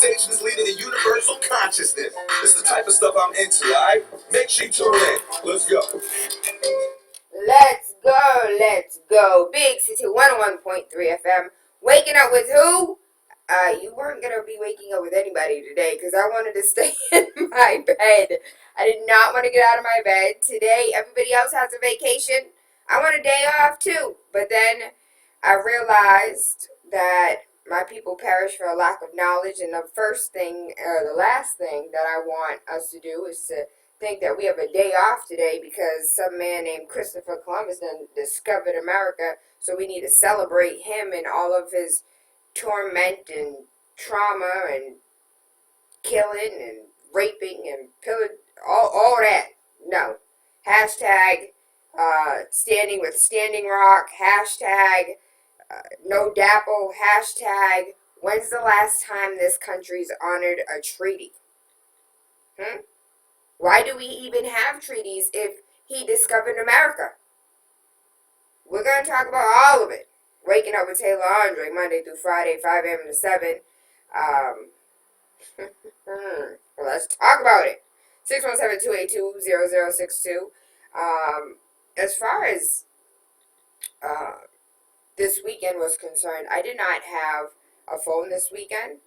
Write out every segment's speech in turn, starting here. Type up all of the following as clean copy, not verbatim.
conversations leading to universal consciousness. It's the type of stuff I'm into, alright? Make sure you tune in. Let's go. Let's go, let's go. Big City 101.3 FM. Waking up with who? You weren't going to be waking up with anybody today because I wanted to stay in my bed. I did not want to get out of my bed. Today, everybody else has a vacation. I want a day off too. But then I realized that my people perish for a lack of knowledge. And the first thing, or the last thing that I want us to do is to think that we have a day off today because some man named Christopher Columbus discovered America. So we need to celebrate him and all of his torment and trauma and killing and raping and pillaging, all that. No. Hashtag standing with Standing Rock. Hashtag no DAPO. Hashtag when's the last time this country's honored a treaty? Why do we even have treaties if he discovered America? We're going to talk about all of it. Waking up with TaylaAndre, Monday through Friday, 5 a.m. to 7. Well, let's talk about it. 617-282-0062. As far as this weekend was concerned, I did not have a phone this weekend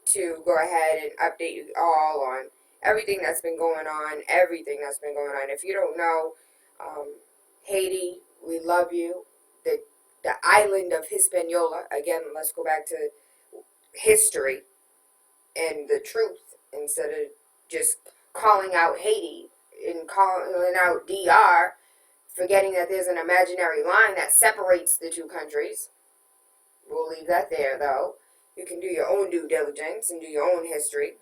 to go ahead and update you all on everything that's been going on, If you don't know, Haiti, we love you. The island of Hispaniola, again, let's go back to history and the truth instead of just calling out Haiti and calling out DR, forgetting that there's an imaginary line that separates the two countries. We'll leave that there, though. You can do your own due diligence and do your own history.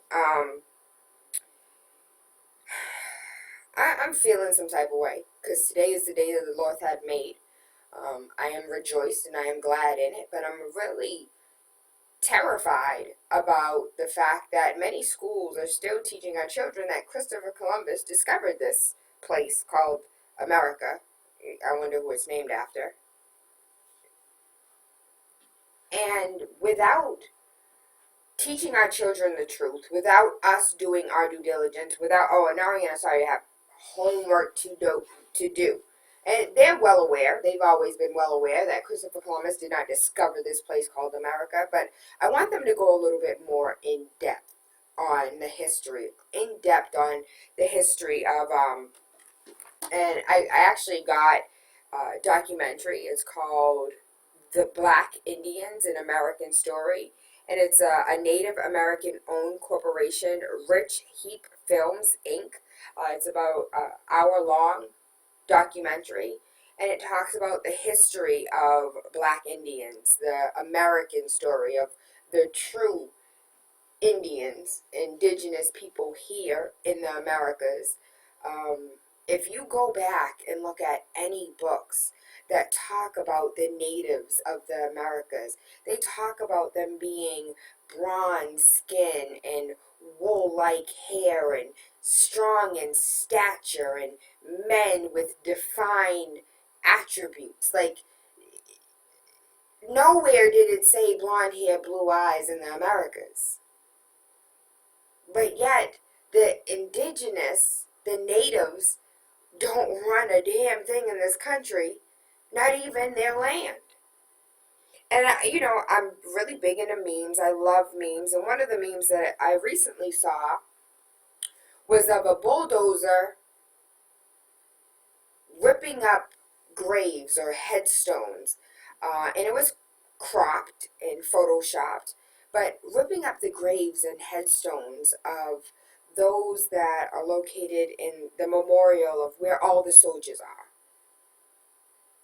I'm feeling some type of way because today is the day that the Lord had made. I am rejoiced and I am glad in it, but I'm really terrified about the fact that many schools are still teaching our children that Christopher Columbus discovered this place called America. I wonder who it's named after. And without teaching our children the truth, without us doing our due diligence, without, and now I have homework to do. And they're well aware, they've always been well aware that Christopher Columbus did not discover this place called America, but I want them to go a little bit more in depth on the history, of, and I actually got a documentary. It's called The Black Indians, an American Story, and it's a Native American owned corporation, Rich Heap Films, Inc. It's about an hour-long documentary, and it talks about the history of Black Indians, the American story of the true Indians, indigenous people here in the Americas. If you go back and look at any books that talk about the natives of the Americas, they talk about them being bronze skin and wool-like hair and strong in stature and men with defined attributes. Like, nowhere did it say blonde hair, blue eyes in the Americas. But yet, the indigenous, the natives, don't run a damn thing in this country, not even their land. And, I'm really big into memes. I love memes. And one of the memes that I recently saw was of a bulldozer ripping up graves or headstones. And it was cropped and photoshopped, but ripping up the graves and headstones of those that are located in the memorial of where all the soldiers are.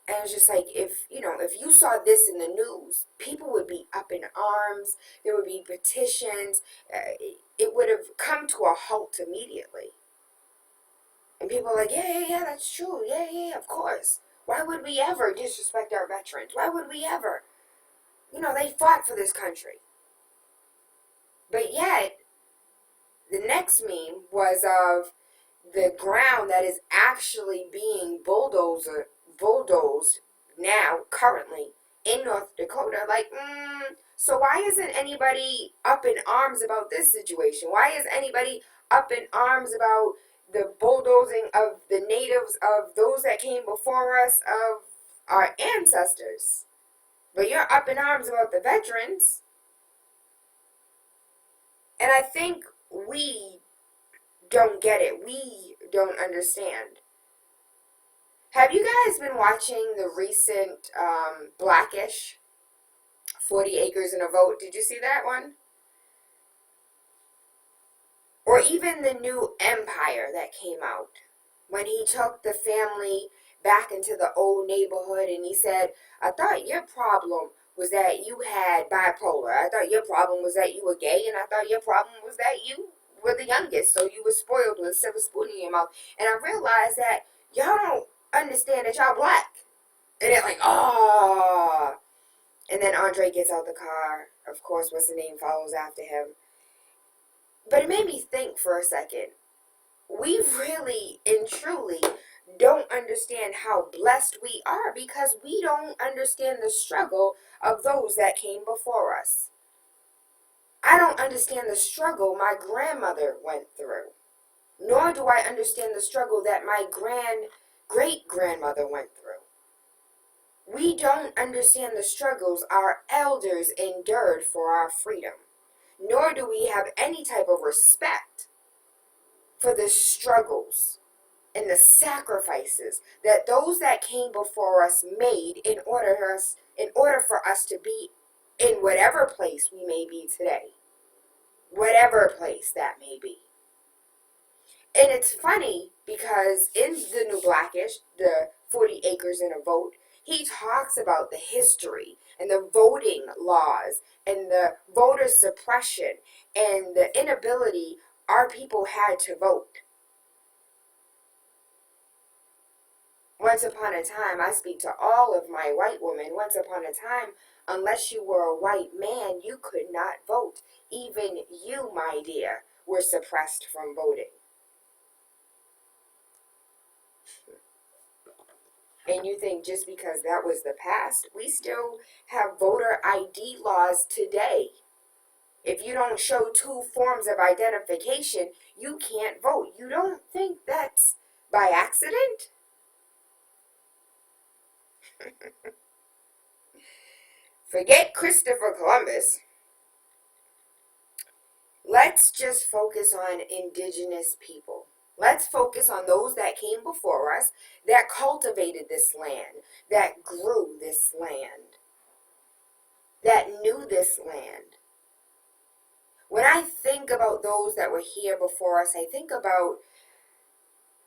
And it's just like, if you saw this in the news, people would be up in arms. There would be petitions. It would have come to a halt immediately. And people are like, yeah, that's true. Yeah, of course. Why would we ever disrespect our veterans? Why would we ever? They fought for this country. But yet, the next meme was of the ground that is actually being bulldozed now, currently, in North Dakota. Like, so why isn't anybody up in arms about this situation? Why is anybody up in arms about the bulldozing of the natives, of those that came before us, of our ancestors? But you're up in arms about the veterans. And I think we don't get it. We don't understand. Have you guys been watching the recent Blackish 40 Acres and a Vote? Did you see that one? Or even the new Empire that came out, when he took the family back into the old neighborhood and he said, I thought your problem was that you had bipolar. I thought your problem was that you were gay, and I thought your problem was that you were the youngest, so you were spoiled with a silver spoon in your mouth. And I realized that y'all don't understand that y'all black. And they're like, oh. And then Andre gets out the car. Of course, what's the name follows after him. But it made me think for a second. We really and truly don't understand how blessed we are, because we don't understand the struggle of those that came before us. I don't understand the struggle my grandmother went through, nor do I understand the struggle that my great-grandmother went through. We don't understand the struggles our elders endured for our freedom, nor do we have any type of respect for the struggles and the sacrifices that those that came before us made in order for us to be in whatever place we may be today. Whatever place that may be. And it's funny because in the new Blackish, the 40 Acres and a Vote, he talks about the history and the voting laws and the voter suppression and the inability our people had to vote. Once upon a time, I speak to all of my white women, once upon a time, unless you were a white man, you could not vote. Even you, my dear, were suppressed from voting. And you think just because that was the past, we still have voter ID laws today. If you don't show 2 forms of identification, you can't vote. You don't think that's by accident? Forget Christopher Columbus. Let's just focus on indigenous people. Let's focus on those that came before us, that cultivated this land, that grew this land, that knew this land. When I think about those that were here before us, I think about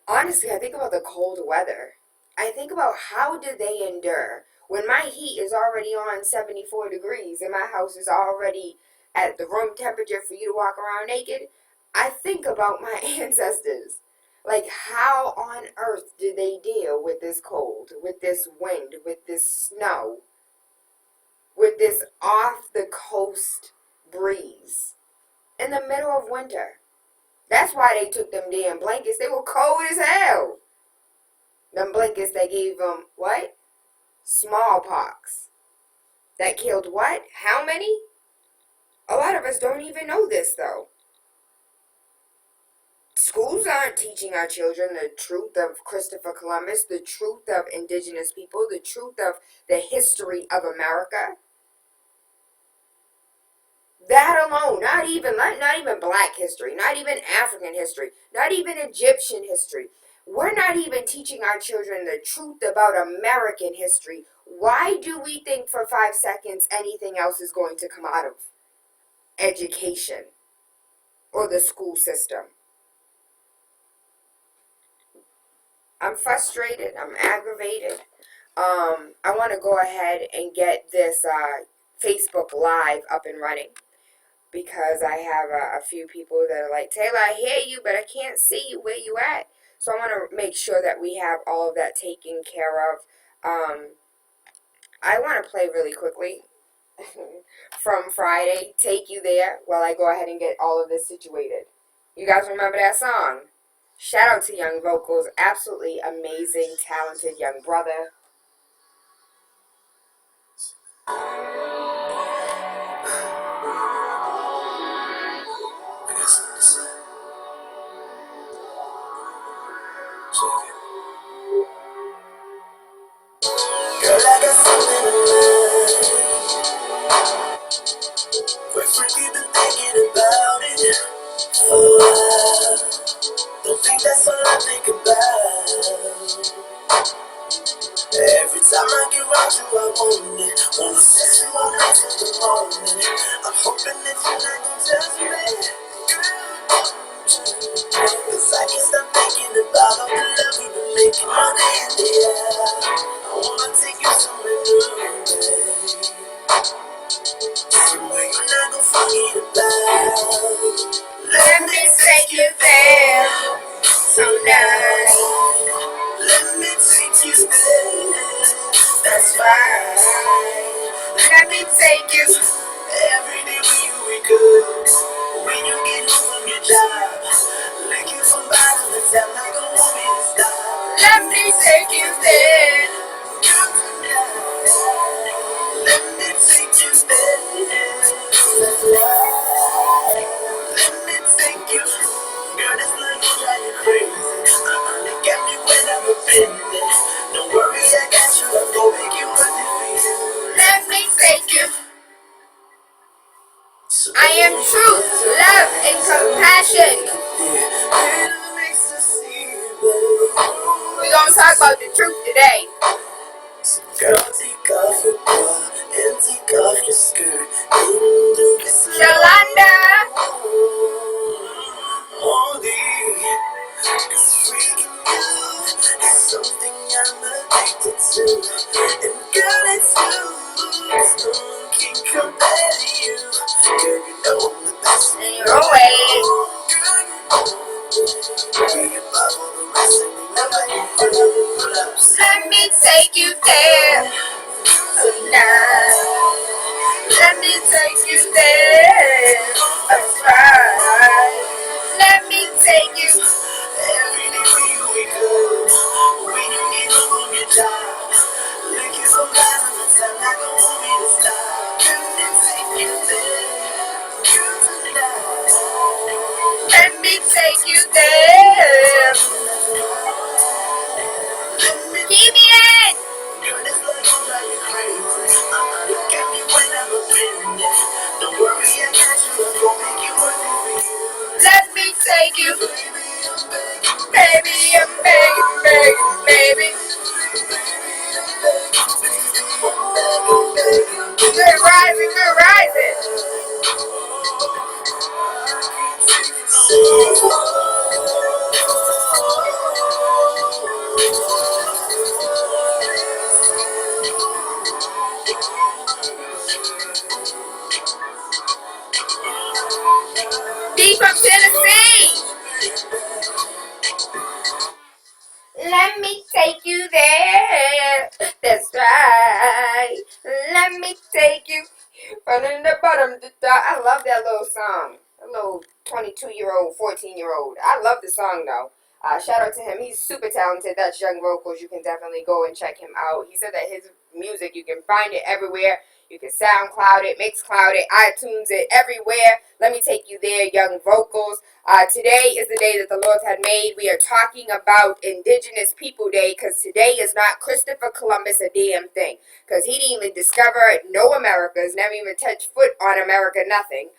the cold weather. I think about how did they endure when my heat is already on 74 degrees and my house is already at the room temperature for you to walk around naked. I think about my ancestors. Like, how on earth did they deal with this cold, with this wind, with this snow, with this off-the-coast breeze in the middle of winter? That's why they took them damn blankets. They were cold as hell. Them blankets that gave them, what? Smallpox. That killed what? How many? A lot of us don't even know this, though. Schools aren't teaching our children the truth of Christopher Columbus, the truth of indigenous people, the truth of the history of America. That alone, not even black history, not even African history, not even Egyptian history. We're not even teaching our children the truth about American history. Why do we think for 5 seconds anything else is going to come out of education or the school system? I'm frustrated. I'm aggravated. I want to go ahead and get this Facebook Live up and running, because I have a few people that are like, Tayla, I hear you, but I can't see you where you at. So I want to make sure that we have all of that taken care of. I want to play really quickly from Friday, Take You There, while I go ahead and get all of this situated. You guys remember that song? Shout out to Young Vocals, absolutely amazing, talented young brother. Girl, I got something in mind. Quite frankly, been thinking about it for a while. Don't think that's all I think about. Every time I get around you, I want it. Wanna sex you all night till the morning. I'm hoping that you're not gonna judge me. Cause I can't stop thinking about all the love we've been making all day in the air. I wanna take you somewhere new, babe. Somewhere you're not gonna forget about. Let me take you there tonight. Let me take you there. That's right. Let me take you every day when you wake up. When you get home from your job, lick you from bottom to top, not gonna want me to stop. Let me take you there. Let me take you there. That's right. Let me take you. Girl, this love gon' drive you crazy. Look at me when I'm offended. Don't worry, I got you. I'm gonna make you worth it for you. Let me take you. I am truth, love, and compassion. We're gonna talk about the truth today. Girl, take off your bra and take off your skirt. Shalanda. Cause freaking you is something I'm addicted to. And girl, it's you. There's no one can compare to you. Girl, you know I'm the best in your way. Girl, you're above all the rest and you know I can pull up. Let me take you there tonight. Let me take you there. That's right. Let me take you every day when you wake up. When you get home from your job, lick you some guys on the time, not gonna want me to stop. Let me take you there tonight. Let me take you there. Keep me in. Girl, this love gon' drive you crazy. Look at me when I'm offended. Don't worry, I got you. I'm gon' make you worth it for you. Let me take you. Baby, I'm begging, begging, baby. We're rising, we're rising. Be from Tennessee. Let me take you there. That's right. Let me take you from the bottom to top. I love that little song. A little 22-year-old, 14-year-old. I love the song though. Shout out to him. He's super talented. That's Young Vocals. You can definitely go and check him out. He said that his music, you can find it everywhere. You can SoundCloud it, Mixcloud it, iTunes it, everywhere. Let me take you there, Young Vocals. Today is the day that the Lord had made. We are talking about Indigenous People Day because today is not Christopher Columbus a damn thing. Because he didn't even discover no Americas, never even touched foot on America, nothing.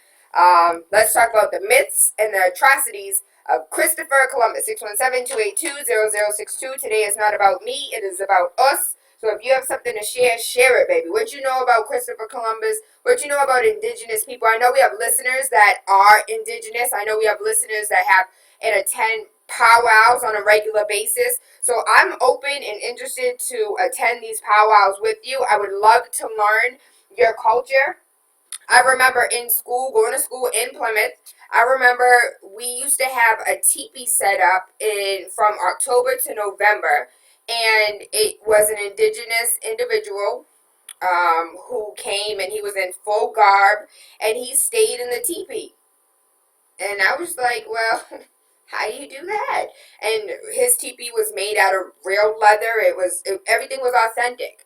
Let's talk about the myths and the atrocities of Christopher Columbus. 617-282-0062. Today is not about me, it is about us. So if you have something to share, share it, baby. What you know about Christopher Columbus? What you know about Indigenous people? I know we have listeners that are Indigenous. I know we have listeners that have and attend powwows on a regular basis. So I'm open and interested to attend these powwows with you. I would love to learn your culture. I remember in school, going to school in Plymouth, I remember we used to have a teepee set up from October to November, and it was an Indigenous individual who came, and he was in full garb, and he stayed in the teepee. And I was like, well, how do you do that? And his teepee was made out of real leather. Everything was authentic.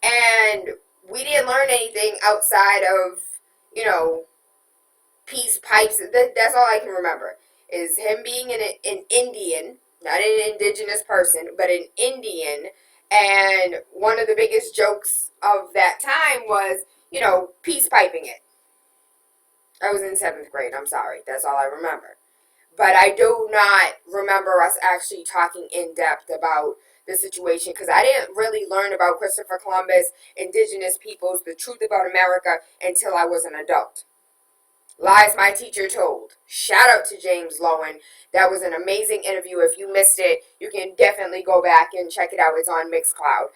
And we didn't learn anything outside of, peace pipes. That's all I can remember is him being an Indian, not an indigenous person, but an Indian. And one of the biggest jokes of that time was, peace piping it. I was in 7th grade. I'm sorry. That's all I remember. But I do not remember us actually talking in depth about the situation because I didn't really learn about Christopher Columbus, indigenous peoples, the truth about America until I was an adult. Lies my teacher told. Shout out to James Lowen. That was an amazing interview. If you missed it, you can definitely go back and check it out. It's on Mixcloud.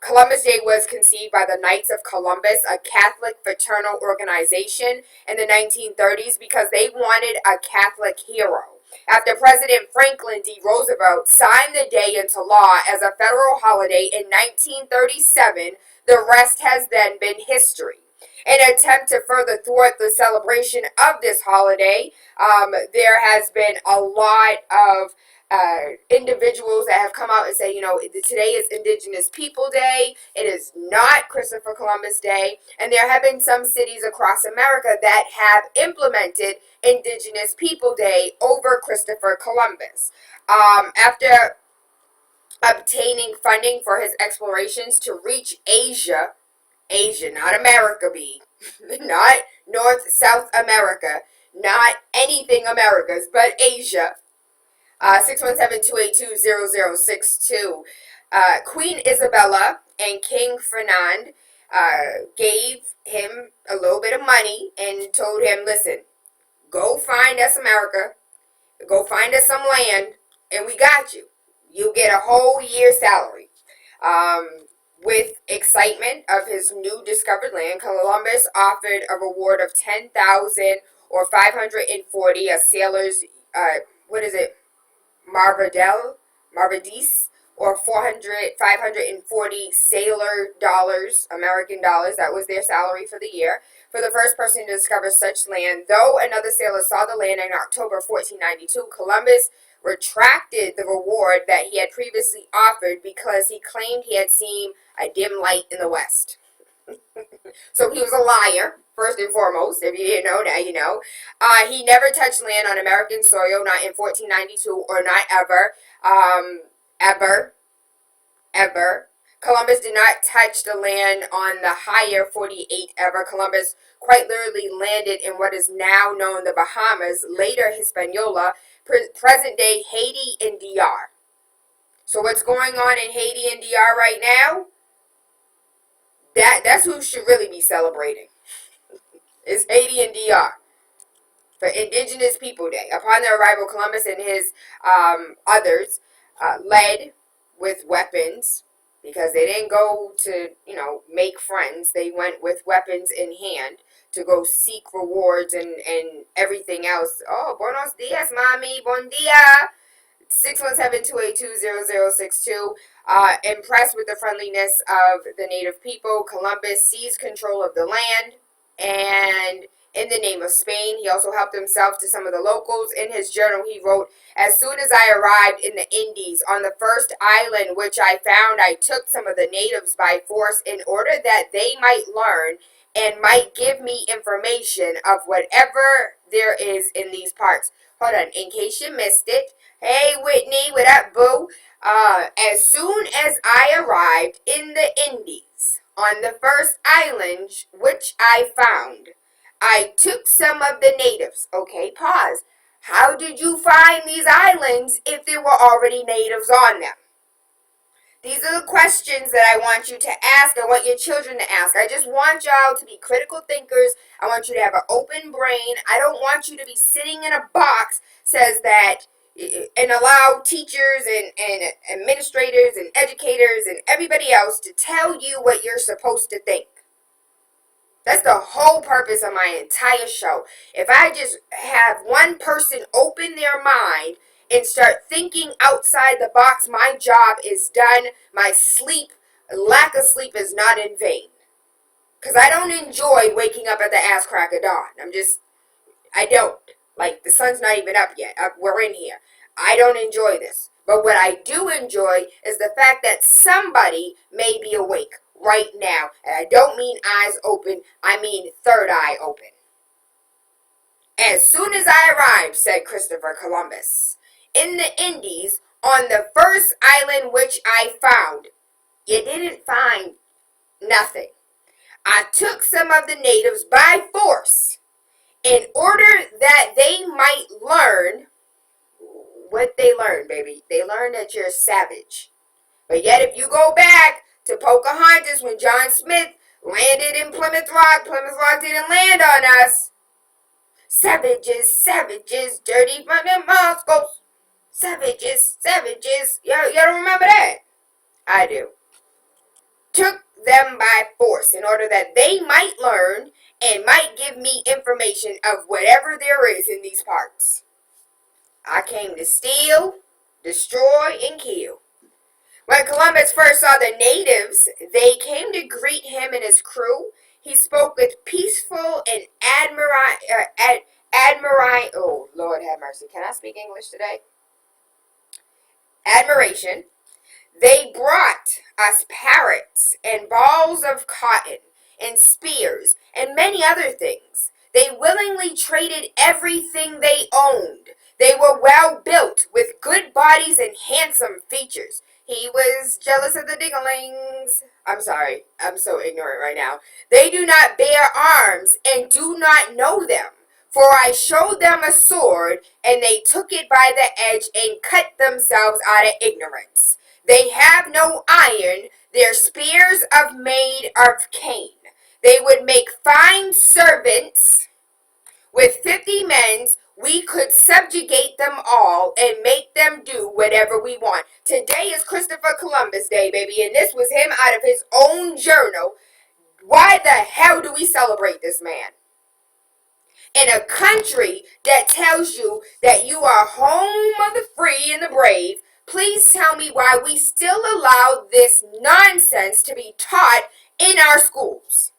Columbus Day was conceived by the Knights of Columbus, a Catholic fraternal organization in the 1930s because they wanted a Catholic hero. After President Franklin D. Roosevelt signed the day into law as a federal holiday in 1937, the rest has then been history. In an attempt to further thwart the celebration of this holiday, there has been a lot of individuals that have come out and say, today is Indigenous People Day. It is not Christopher Columbus Day. And there have been some cities across America that have implemented Indigenous People Day over Christopher Columbus. After obtaining funding for his explorations to reach Asia, not America, not North, South America, not anything Americas, but Asia. 617-282-0062. Queen Isabella and King Ferdinand gave him a little bit of money and told him, listen, go find us America, go find us some land, and we got you. You get a whole year's salary. With excitement of his new discovered land, Columbus offered a reward of 10,000 or 540 a sailor's, Marvadis, or 540 sailor dollars, American dollars. That was their salary for the year. For the first person to discover such land, though another sailor saw the land in October 1492, Columbus retracted the reward that he had previously offered because he claimed he had seen a dim light in the west. So he was a liar, first and foremost. If you didn't know, now you know. He never touched land on American soil, not in 1492 or not ever. Ever. Columbus did not touch the land on the higher 48 ever. Columbus quite literally landed in what is now known the Bahamas, later Hispaniola, present day Haiti and DR. So what's going on in Haiti and DR right now? That's who should really be celebrating. It's Haiti and DR for Indigenous People Day. Upon their arrival, Columbus and his others led with weapons because they didn't go to, make friends. They went with weapons in hand to go seek rewards and everything else. Oh, buenos dias, mami. Bon dia. 617-282-0062. Impressed with the friendliness of the native people, Columbus seized control of the land, and in the name of Spain, he also helped himself to some of the locals. In his journal, he wrote, as soon as I arrived in the Indies, on the first island which I found, I took some of the natives by force in order that they might learn and might give me information of whatever there is in these parts. Hold on, in case you missed it. Hey, Whitney, what up, boo? As soon as I arrived in the Indies, on the first island which I found, I took some of the natives. Okay, pause. How did you find these islands if there were already natives on them? These are the questions that I want you to ask. I want your children to ask. I just want y'all to be critical thinkers. I want you to have an open brain. I don't want you to be sitting in a box says that and allow teachers and administrators and educators and everybody else to tell you what you're supposed to think. That's the whole purpose of my entire show. If I just have one person open their mind and start thinking outside the box, my job is done. My lack of sleep is not in vain. Because I don't enjoy waking up at the ass crack of dawn. I don't. Like, the sun's not even up yet. We're in here. I don't enjoy this. But what I do enjoy is the fact that somebody may be awake. right now. And I don't mean eyes open, I mean third eye open. As soon as I arrived, said Christopher Columbus, in the Indies, on the first island which I found, you didn't find nothing. I took some of the natives by force in order that they might learn what they learned, baby. They learned that you're a savage. But yet if you go back to Pocahontas when John Smith landed in Plymouth Rock didn't land on us. Savages, savages, dirty from the Moscows. Savages, savages. You don't remember that? I do. Took them by force in order that they might learn and might give me information of whatever there is in these parts. I came to steal, destroy, and kill. When Columbus first saw the natives, they came to greet him and his crew. He spoke with peaceful and oh, Lord have mercy. Can I speak English today? Admiration. They brought us parrots and balls of cotton and spears and many other things. They willingly traded everything they owned. They were well built with good bodies and handsome features. He was jealous of the dinglings. I'm sorry, I'm so ignorant right now. They do not bear arms and do not know them. For I showed them a sword, and they took it by the edge and cut themselves out of ignorance. They have no iron, their spears are made of cane. They would make fine servants. With 50 men, we could subjugate them all and make them do whatever we want. Today is Christopher Columbus Day, baby, and this was him out of his own journal. Why the hell do we celebrate this man? In a country that tells you that you are home of the free and the brave, please tell me why we still allow this nonsense to be taught in our schools.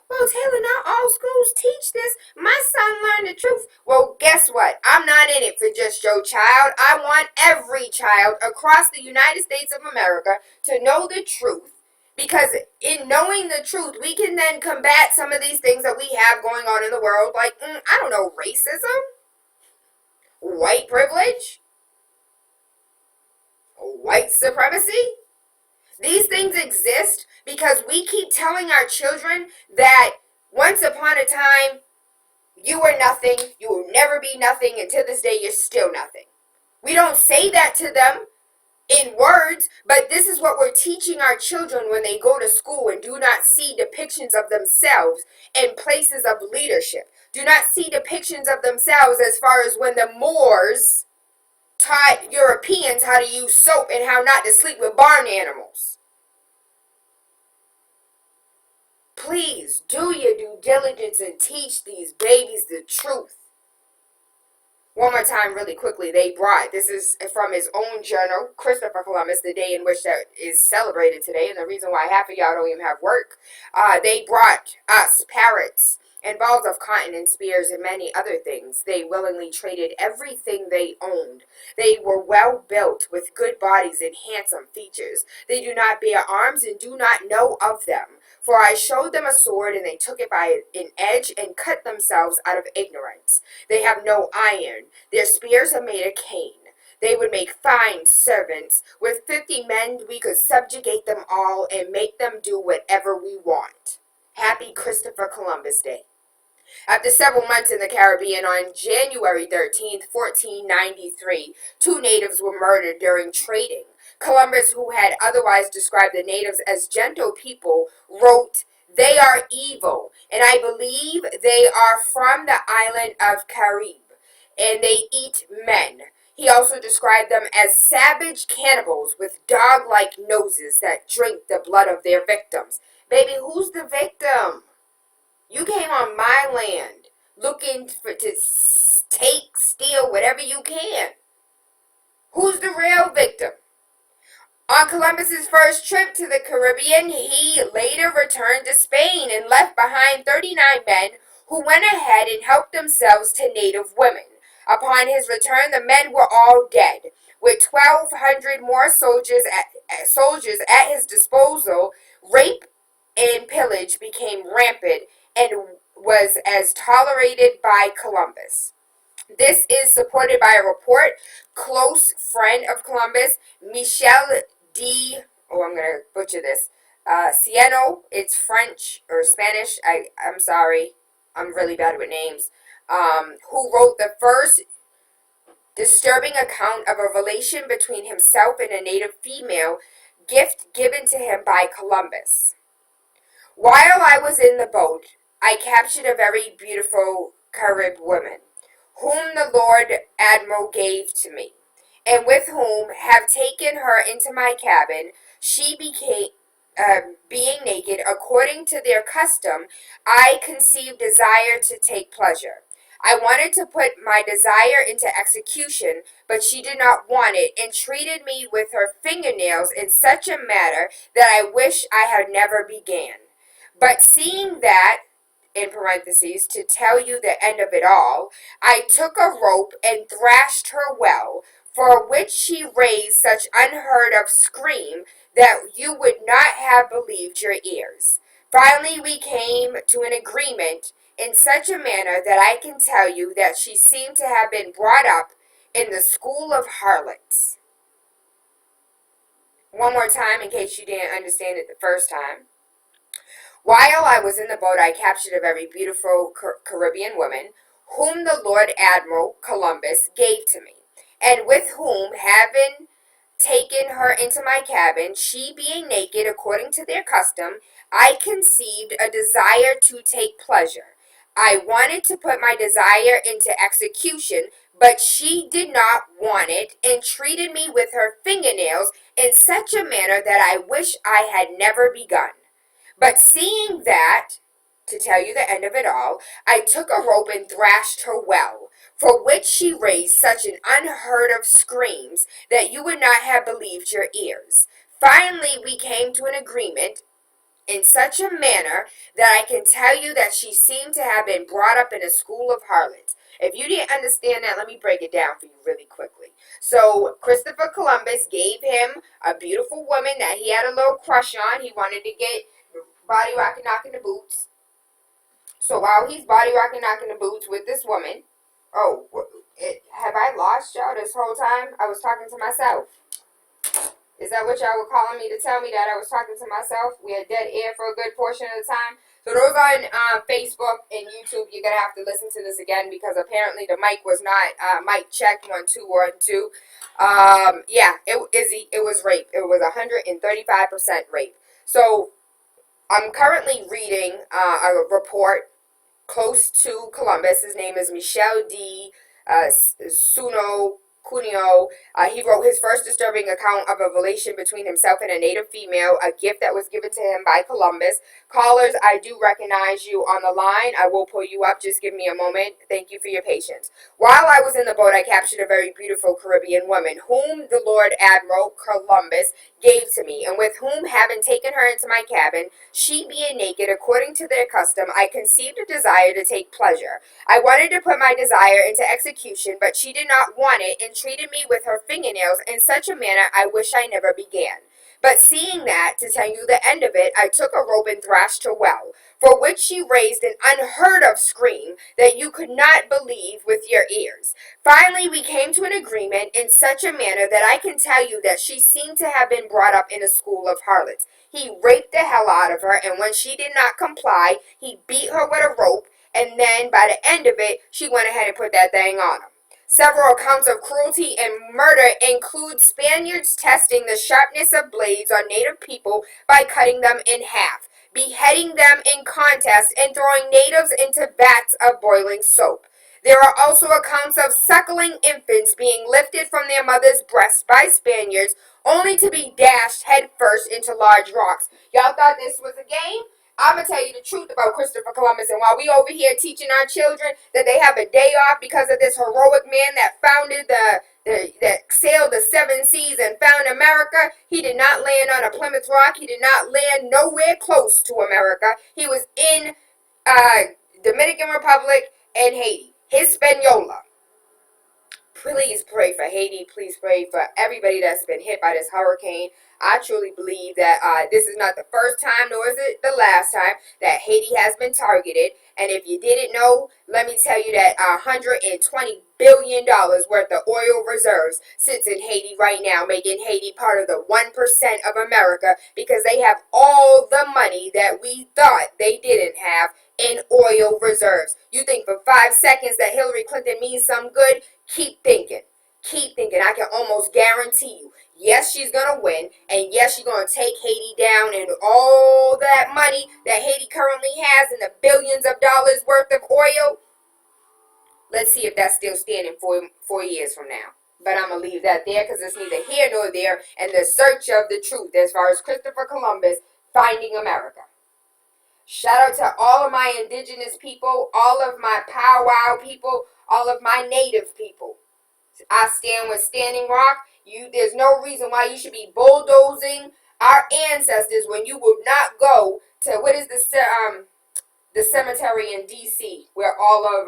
Well, Tayla, not all schools teach this. My son learned the truth. Well, guess what? I'm not in it for just your child. I want every child across the United States of America to know the truth. Because in knowing the truth, we can then combat some of these things that we have going on in the world. Like, I don't know, racism? White privilege? White supremacy? These things exist because we keep telling our children that once upon a time, you were nothing, you will never be nothing, and to this day, you're still nothing. We don't say that to them in words, but this is what we're teaching our children when they go to school and do not see depictions of themselves in places of leadership. Do not see depictions of themselves as far as when the Moors taught Europeans how to use soap and how not to sleep with barn animals. Please do your due diligence and teach these babies the truth. One more time really quickly, they brought, this is from his own journal, Christopher Columbus, the day in which that is celebrated today, and the reason why half of y'all don't even have work. They brought us parrots and balls of cotton and spears and many other things. They willingly traded everything they owned. They were well built with good bodies and handsome features. They do not bear arms and do not know of them. For I showed them a sword, and they took it by an edge and cut themselves out of ignorance. They have no iron. Their spears are made of cane. They would make fine servants. With 50 men, we could subjugate them all and make them do whatever we want. Happy Christopher Columbus Day. After several months in the Caribbean, on January 13th, 1493, 2 natives were murdered during trading. Columbus, who had otherwise described the natives as gentle people, wrote, "They are evil, and I believe they are from the island of Carib, and they eat men." He also described them as savage cannibals with dog-like noses that drink the blood of their victims. Baby, who's the victim? You came on my land looking to take, steal, whatever you can. Who's the real victim? On Columbus's first trip to the Caribbean, he later returned to Spain and left behind 39 men who went ahead and helped themselves to native women. Upon his return, the men were all dead. With 1,200 more soldiers at his disposal, rape and pillage became rampant and was as tolerated by Columbus. This is supported by a report. Close friend of Columbus, Michel D. Oh, I'm gonna butcher this. Cieno. It's French or Spanish. I'm sorry. I'm really bad with names. Who wrote the first disturbing account of a relation between himself and a native female, gift given to him by Columbus. While I was in the boat, I captured a very beautiful Carib woman, whom the Lord Admiral gave to me, and with whom have taken her into my cabin. She became, being naked, according to their custom, I conceived desire to take pleasure. I wanted to put my desire into execution, but she did not want it, and treated me with her fingernails in such a manner that I wish I had never began. But seeing that, in parentheses, to tell you the end of it all, I took a rope and thrashed her well, for which she raised such unheard of scream that you would not have believed your ears. Finally, we came to an agreement in such a manner that I can tell you that she seemed to have been brought up in the school of harlots. One more time in case you didn't understand it the first time. While I was in the boat, I captured a very beautiful Caribbean woman, whom the Lord Admiral Columbus gave to me, and with whom, having taken her into my cabin, she being naked according to their custom, I conceived a desire to take pleasure. I wanted to put my desire into execution, but she did not want it, and treated me with her fingernails in such a manner that I wish I had never begun. But seeing that, to tell you the end of it all, I took a rope and thrashed her well, for which she raised such an unheard of screams that you would not have believed your ears. Finally, we came to an agreement in such a manner that I can tell you that she seemed to have been brought up in a school of harlots. If you didn't understand that, let me break it down for you really quickly. So, Christopher Columbus gave him a beautiful woman that he had a little crush on. He wanted to get body rocking, knocking the boots. So while he's body rocking, knocking the boots with this woman, have I lost y'all this whole time? I was talking to myself. Is that what y'all were calling me to tell me that I was talking to myself? We had dead air for a good portion of the time. So those on Facebook and YouTube, you're gonna have to listen to this again because apparently the mic was not mic check 1 2 1 2. It was rape. It was 135% rape. So I'm currently reading a report close to Columbus. His name is Michel D. Suno Cuneo. He wrote his first disturbing account of a relation between himself and a native female, a gift that was given to him by Columbus. Callers, I do recognize you on the line. I will pull you up. Just give me a moment. Thank you for your patience. While I was in the boat, I captured a very beautiful Caribbean woman, whom the Lord Admiral Columbus gave to me, and with whom, having taken her into my cabin, she being naked, according to their custom, I conceived a desire to take pleasure. I wanted to put my desire into execution, but she did not want it, and treated me with her fingernails in such a manner I wish I never began. But seeing that, to tell you the end of it, I took a rope and thrashed her well, for which she raised an unheard of scream that you could not believe with your ears. Finally, we came to an agreement in such a manner that I can tell you that she seemed to have been brought up in a school of harlots. He raped the hell out of her, and when she did not comply, he beat her with a rope, and then by the end of it, she went ahead and put that thing on him. Several accounts of cruelty and murder include Spaniards testing the sharpness of blades on native people by cutting them in half, beheading them in contest, and throwing natives into vats of boiling soap. There are also accounts of suckling infants being lifted from their mother's breasts by Spaniards only to be dashed headfirst into large rocks. Y'all thought this was a game? I'm going to tell you the truth about Christopher Columbus, and while we over here teaching our children that they have a day off because of this heroic man that founded that sailed the 7 seas and found America, he did not land on a Plymouth Rock. He did not land nowhere close to America. He was in Dominican Republic and Haiti. Hispaniola. Please pray for Haiti. Please pray for everybody that's been hit by this hurricane. I truly believe that this is not the first time, nor is it the last time that Haiti has been targeted. And if you didn't know, let me tell you that $120 billion worth of oil reserves sits in Haiti right now, making Haiti part of the 1% of America because they have all the money that we thought they didn't have in oil reserves. You think for 5 seconds that Hillary Clinton means some good? Keep thinking. Keep thinking. I can almost guarantee you. Yes, she's going to win. And yes, she's going to take Haiti down, and all that money that Haiti currently has in the billions of dollars worth of oil. Let's see if that's still standing 4 years from now. But I'm going to leave that there because it's neither here nor there in the search of the truth as far as Christopher Columbus finding America. Shout out to all of my indigenous people, all of my powwow people, all of my native people. I stand with Standing Rock. There's no reason why you should be bulldozing our ancestors when you will not go to what is the cemetery in D.C. where all of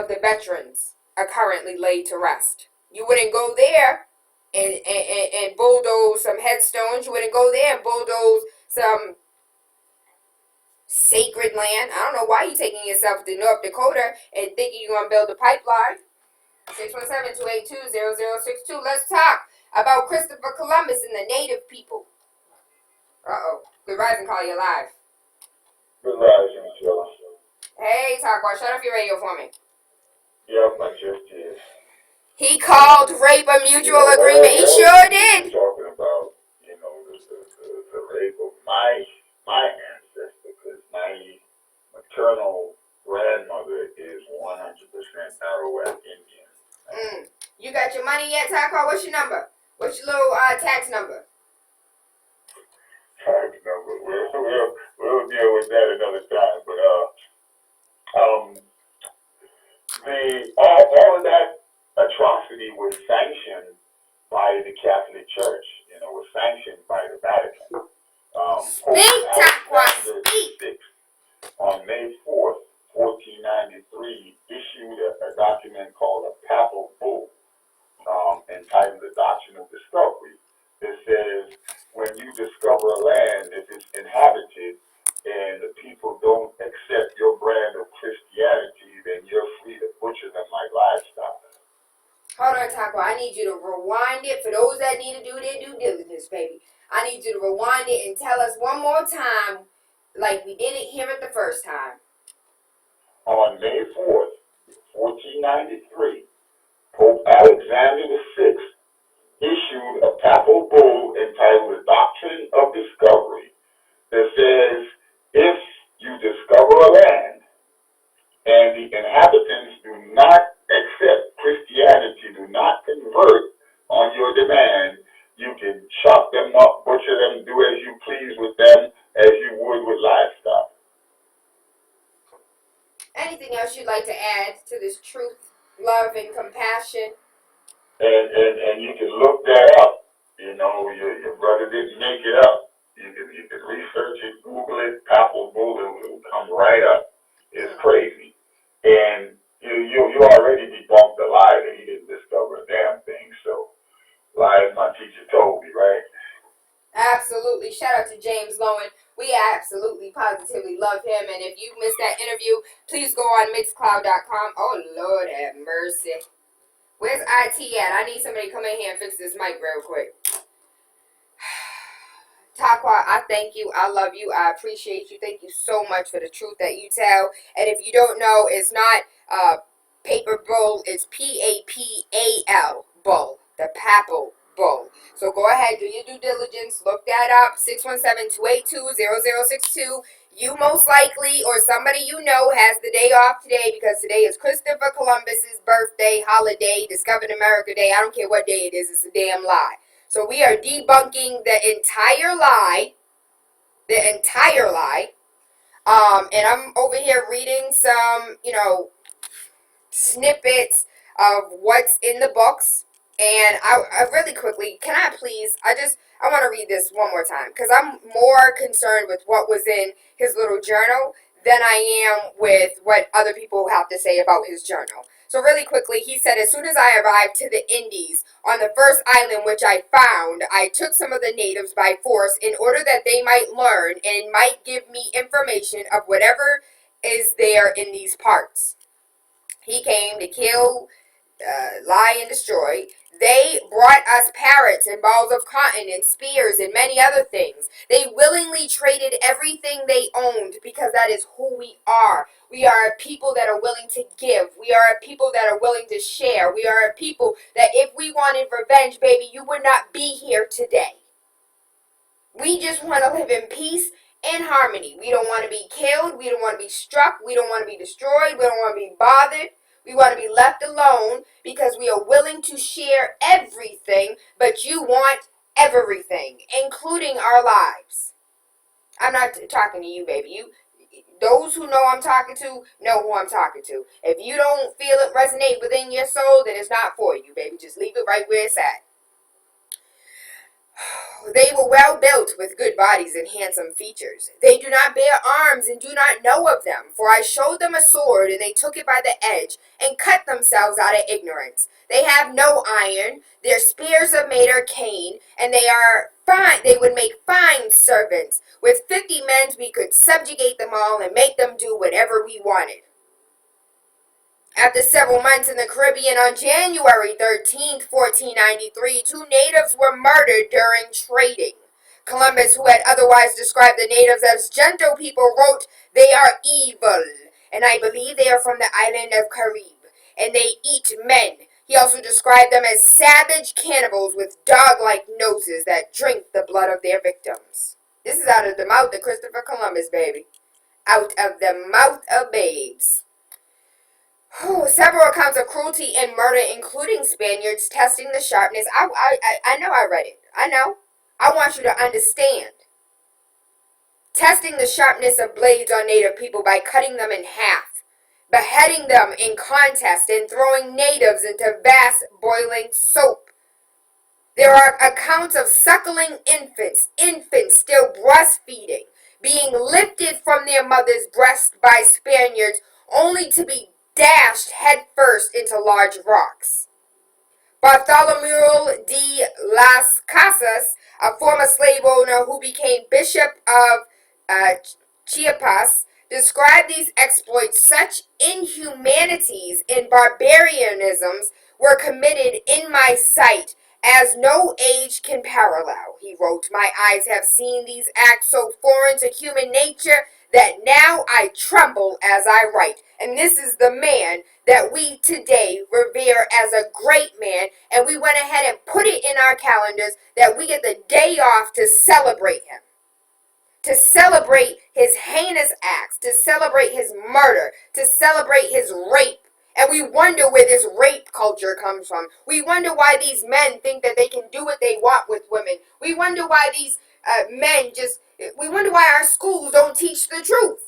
the veterans are currently laid to rest. You wouldn't go there and bulldoze some headstones. You wouldn't go there and bulldoze some sacred land. I don't know why you're taking yourself to North Dakota and thinking you're going to build a pipeline. 617-282-0062. Let's talk about Christopher Columbus and the native people. Uh-oh. Good rising, call you live. Good rising, Sheila. Hey, Taquan, shut off your radio for me. Yep, I just did. He called rape a mutual agreement. He sure did. Talking about, the rape of my ancestor, because my maternal grandmother is 100% Arawak Indian. You got your money yet, Taquan? What's your number? What's your little tax number? Tax number. We'll deal with that another time. But all of that atrocity was sanctioned by the Catholic Church. Was sanctioned by the Vatican. Speak, Taquan, speak. On May 4th, 1493, issued a document called a papal bull, entitled The Doctrine of Discovery. It says, when you discover a land, if it's inhabited and the people don't accept your brand of Christianity, then you're free to butcher them like livestock. Hold on, Taquan. I need you to rewind it for those that need to do their due diligence, baby. I need you to rewind it and tell us one more time like we didn't hear it the first time. On May 4th, 1493, Pope Alexander VI issued a papal bull entitled The Doctrine of Discovery that says, if you discover a land and the inhabitants do not accept Christianity, do not convert on your demand, you can chop them up, butcher them, do as you please with them as you would with livestock. Anything else you'd like to add to this truth, love, and compassion? And you can look that up. Your brother didn't make it up. You can research it, Google it, papal bull, it will come right up. It's crazy. And you already debunked the lie that he didn't discover a damn thing. So, lie as my teacher told me, right? Absolutely. Shout out to James Lowen. We absolutely, positively love him. And if you missed that interview, please go on Mixcloud.com. Oh, Lord have mercy. Where's IT at? I need somebody to come in here and fix this mic real quick. Taquan, I thank you. I love you. I appreciate you. Thank you so much for the truth that you tell. And if you don't know, it's not paper bull. It's PAPAL bull. The papal bull. So go ahead, do your due diligence. Look that up. 617-282-0062. You most likely or somebody you know has the day off today because today is Christopher Columbus's birthday, holiday, Discovered America Day. I don't care what day it is. It's a damn lie. So we are debunking the entire lie. The entire lie. And I'm over here reading some, snippets of what's in the books. And I really quickly, can I please, I want to read this one more time because I'm more concerned with what was in his little journal than I am with what other people have to say about his journal. So really quickly, he said, as soon as I arrived to the Indies, on the first island which I found, I took some of the natives by force in order that they might learn and might give me information of whatever is there in these parts. He came to kill, lie, and destroy. They brought us parrots and balls of cotton and spears and many other things. They willingly traded everything they owned because that is who we are. We are a people that are willing to give. We are a people that are willing to share. We are a people that if we wanted revenge, baby, you would not be here today. We just want to live in peace and harmony. We don't want to be killed. We don't want to be struck. We don't want to be destroyed. We don't want to be bothered. We want to be left alone because we are willing to share everything, but you want everything, including our lives. I'm not talking to you, baby. Those who know I'm talking to know who I'm talking to. If you don't feel it resonate within your soul, then it's not for you, baby. Just leave it right where it's at. They were well built with good bodies and handsome features. They do not bear arms and do not know of them, for I showed them a sword, and they took it by the edge, and cut themselves out of ignorance. They have no iron, their spears are made of cane, and they are fine. They would make fine servants. With 50 men we could subjugate them all and make them do whatever we wanted. After several months in the Caribbean, on January 13th, 1493, 2 natives were murdered during trading. Columbus, who had otherwise described the natives as gentle people, wrote, "They are evil, and I believe they are from the island of Caribe, and they eat men." He also described them as savage cannibals with dog-like noses that drink the blood of their victims. This is out of the mouth of Christopher Columbus, baby. Out of the mouth of babes. Several accounts of cruelty and murder, including Spaniards testing the sharpness. I know I read it. I know. I want you to understand. Testing the sharpness of blades on native people by cutting them in half, beheading them in contest, and throwing natives into vast boiling soap. There are accounts of suckling infants still breastfeeding, being lifted from their mother's breast by Spaniards only to be dashed headfirst into large rocks. Bartholomew de las Casas, a former slave owner who became Bishop of Chiapas, described these exploits. Such inhumanities and barbarianisms were committed in my sight as no age can parallel, he wrote. My eyes have seen these acts so foreign to human nature that now I tremble as I write. And this is the man that we today revere as a great man, and we went ahead and put it in our calendars that we get the day off to celebrate him, to celebrate his heinous acts, to celebrate his murder, to celebrate his rape. And we wonder where this rape culture comes from. We wonder why these men think that they can do what they want with women. We wonder why these we wonder why our schools don't teach the truth.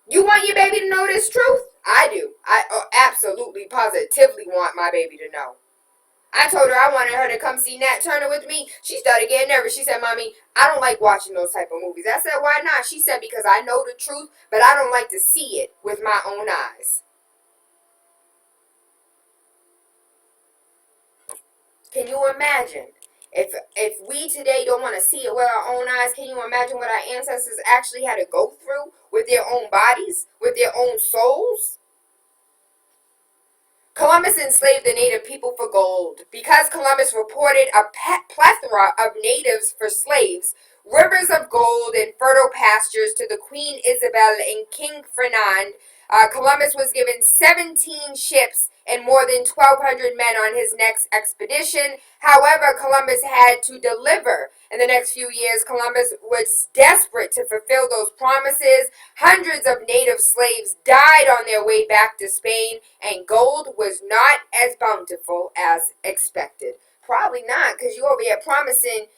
You want your baby to know this truth? I do. I absolutely, positively want my baby to know. I told her I wanted her to come see Nat Turner with me. She started getting nervous. She said, "Mommy, I don't like watching those type of movies." I said, "Why not?" She said, "Because I know the truth, but I don't like to see it with my own eyes." Can you imagine? If we today don't want to see it with our own eyes, can you imagine what our ancestors actually had to go through with their own bodies, with their own souls? Columbus enslaved the native people for gold. Because Columbus reported a plethora of natives for slaves, rivers of gold and fertile pastures to the Queen Isabel and King Ferdinand, Columbus was given 17 ships and more than 1,200 men on his next expedition. However, Columbus had to deliver. In the next few years, Columbus was desperate to fulfill those promises. Hundreds of native slaves died on their way back to Spain, and gold was not as bountiful as expected. Probably not, because you over here promising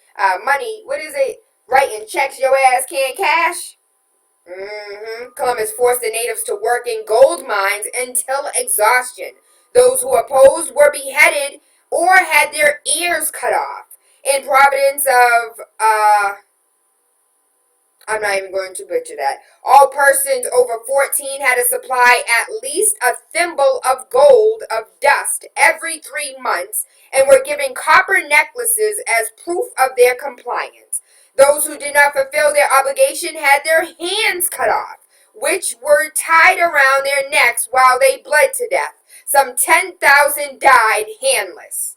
money. What is it? Writing checks your ass can't cash? Columbus forced the natives to work in gold mines until exhaustion. Those who opposed were beheaded or had their ears cut off. In Providence of I'm not even going to butcher that. All persons over 14 had to supply at least a thimble of gold of dust every 3 months and were given copper necklaces as proof of their compliance. Those who did not fulfill their obligation had their hands cut off, which were tied around their necks while they bled to death. Some 10,000 died handless.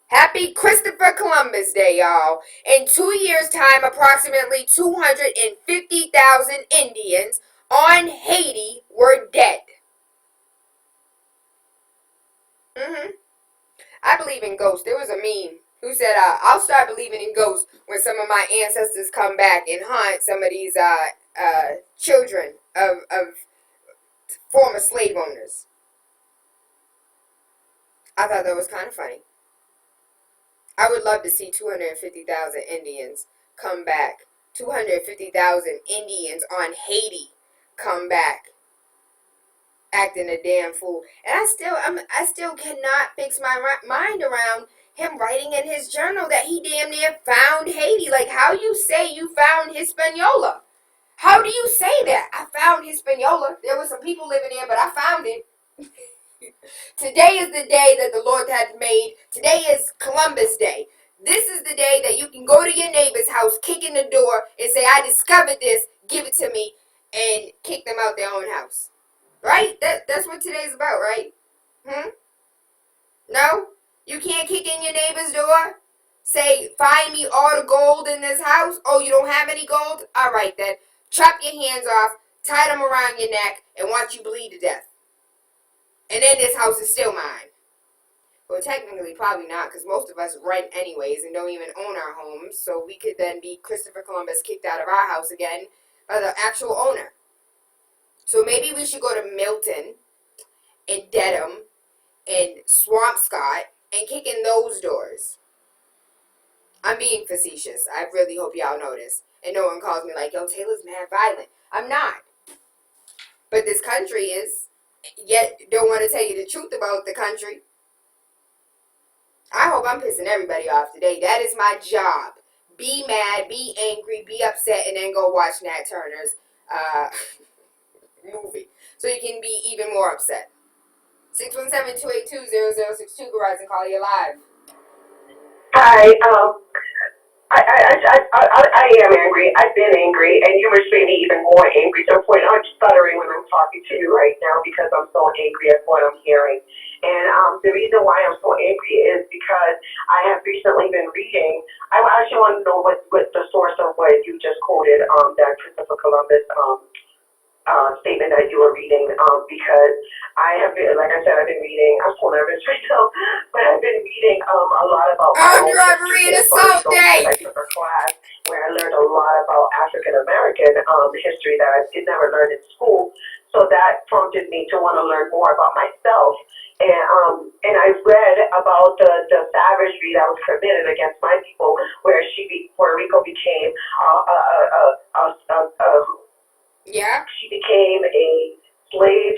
Happy Christopher Columbus Day, y'all. In 2 years' time, approximately 250,000 Indians on Haiti were dead. I believe in ghosts. There was a meme who said, I'll start believing in ghosts when some of my ancestors come back and haunt some of these children of former slave owners. I thought that was kind of funny. I would love to see 250,000 Indians come back. 250,000 Indians on Haiti come back acting a damn fool. And I still cannot fix my mind around him writing in his journal that he damn near found Haiti. Like, how you say you found Hispaniola? How do you say that? I found Hispaniola. There were some people living there, but I found it. Today is the day that the Lord hath made. Today is Columbus Day. This is the day that you can go to your neighbor's house, kick in the door, and say, I discovered this, give it to me, and kick them out their own house. Right? That's what today's about, right? No? You can't kick in your neighbor's door? Say, find me all the gold in this house? Oh, you don't have any gold? All right, then. Chop your hands off, tie them around your neck, and watch you bleed to death. And then this house is still mine. Well, technically, probably not, because most of us rent anyways and don't even own our homes. So we could then be Christopher Columbus kicked out of our house again by the actual owner. So maybe we should go to Milton and Dedham and Swampscott and kick in those doors. I'm being facetious. I really hope y'all know this. And no one calls me like, yo, Taylor's mad violent. I'm not. But this country is. Yet don't want to tell you the truth about the country. I hope I'm pissing everybody off today. That is my job. Be mad, be angry, be upset, and then go watch Nat Turner's movie. So you can be even more upset. 617-282-0062. Verizon, call you live. Hi, I am angry. I've been angry, and you were saying even more angry to the point I'm stuttering when I'm talking to you right now because I'm so angry at what I'm hearing. And the reason why I'm so angry is because I have recently been reading. I actually want to know what the source of what you just quoted, that Christopher Columbus statement that you were reading, because I have been, like I said, I've been reading. I'm so nervous right now, but I've been reading a lot about my own history. I took a class where I learned a lot about African American history that I did never learn in school. So that prompted me to want to learn more about myself. And I read about the savagery that was committed against my people, where Puerto Rico became she became a slave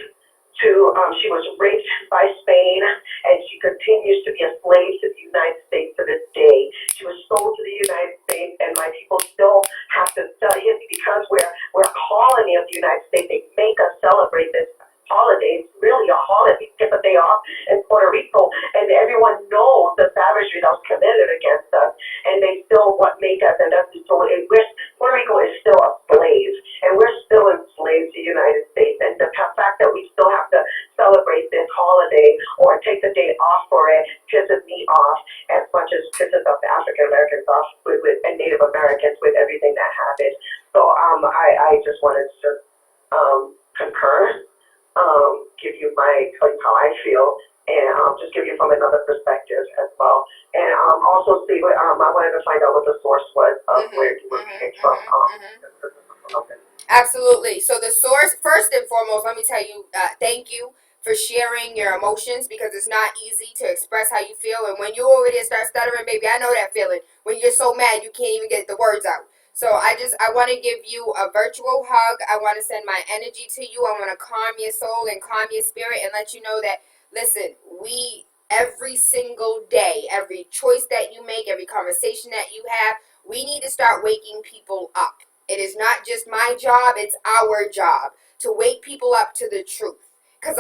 to, she was raped by Spain, and she continues to be a slave to the United States to this day. She was sold to the United States, and my people still have to study it because we're a colony of the United States. They make us celebrate this holiday. It's really a holiday. We get a day off in Puerto Rico, and everyone knows the savagery that was committed against us, and they still make us, and that's so Puerto Rico is still a slave, and we're still enslaved to the United States, and the fact that we still have to celebrate this holiday or take the day off for it pisses me off as much as pisses off the African Americans off and Native Americans with everything that happened. So I just wanted to concur, give you how I feel, and just give you from another perspective as well. And also see what I wanted to find out what the source was of where you were reading from. Absolutely. So the source, first and foremost, let me tell you, thank you for sharing your emotions, because it's not easy to express how you feel. And when you over there start stuttering, baby, I know that feeling. When you're so mad, you can't even get the words out. So I want to give you a virtual hug. I want to send my energy to you. I want to calm your soul and calm your spirit and let you know that, listen, every single day, every choice that you make, every conversation that you have, we need to start waking people up. It is not just my job, it's our job to wake people up to the truth. Because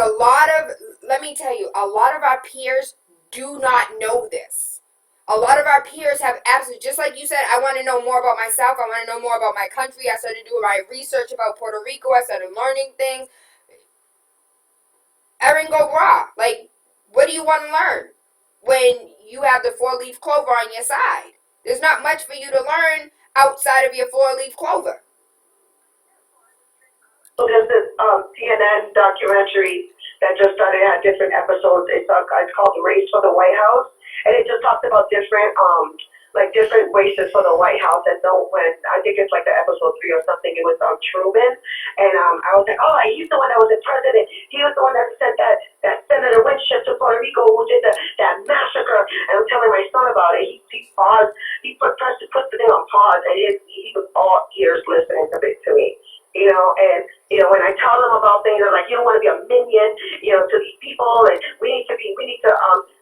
let me tell you, a lot of our peers do not know this. A lot of our peers have absolutely, just like you said, I want to know more about myself. I want to know more about my country. I started doing my research about Puerto Rico. I started learning things. Erin go raw. Like, what do you want to learn when you have the 4-leaf clover on your side? There's not much for you to learn outside of your 4-leaf clover. So there's this CNN documentary that just started, had different episodes. It's called The Race for the White House, and it just talked about different different races for the White House. And so when I think it's like the episode 3 or something, it was Truman, and I was like, oh, he's the one that was the president. He was the one that sent that Senator Winship to Puerto Rico who did that massacre. And I'm telling my son about it. He paused. He put the thing on pause, and he was all ears listening to me. And when I tell them about things, they're like, you don't want to be a minion, to these people, and we need to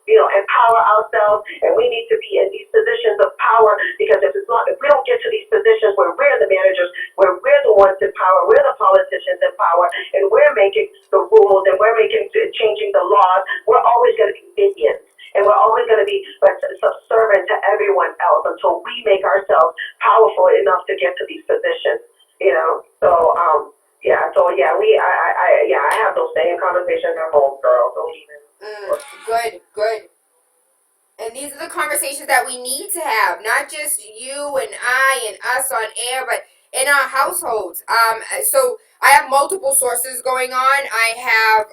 empower ourselves, and we need to be in these positions of power, because if we don't get to these positions where we're the managers, where we're the ones in power, we're the politicians in power, and we're making the rules, and we're changing the laws, we're always going to be minions. And we're always going to be subservient to everyone else until we make ourselves powerful enough to get to these positions. I have those same conversations at home, girl. Don't even. Good. And these are the conversations that we need to have, not just you and I and us on air, but in our households. So I have multiple sources going on. I have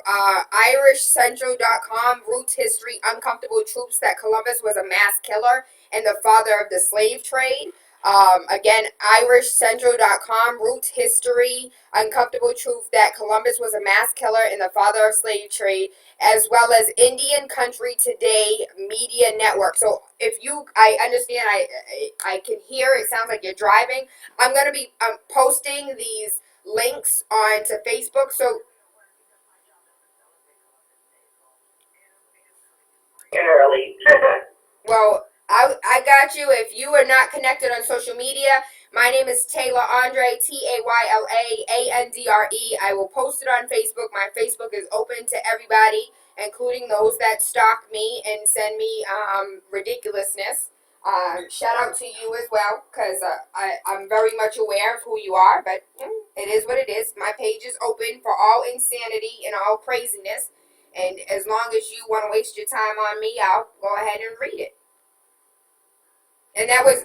IrishCentral.com, Roots History, Uncomfortable Truths that Columbus was a mass killer and the father of the slave trade. Again, IrishCentral.com, Roots History, Uncomfortable Truth that Columbus was a mass killer and the father of slave trade, as well as Indian Country Today Media Network. So I understand, I can hear, it sounds like you're driving. I'm going to be posting these links onto Facebook. So early. well, I got you. If you are not connected on social media, my name is TaylaAndre, TaylaAndre. I will post it on Facebook. My Facebook is open to everybody, including those that stalk me and send me ridiculousness. Shout out to you as well, because I'm very much aware of who you are, but it is what it is. My page is open for all insanity and all craziness, and as long as you want to waste your time on me, I'll go ahead and read it. And that was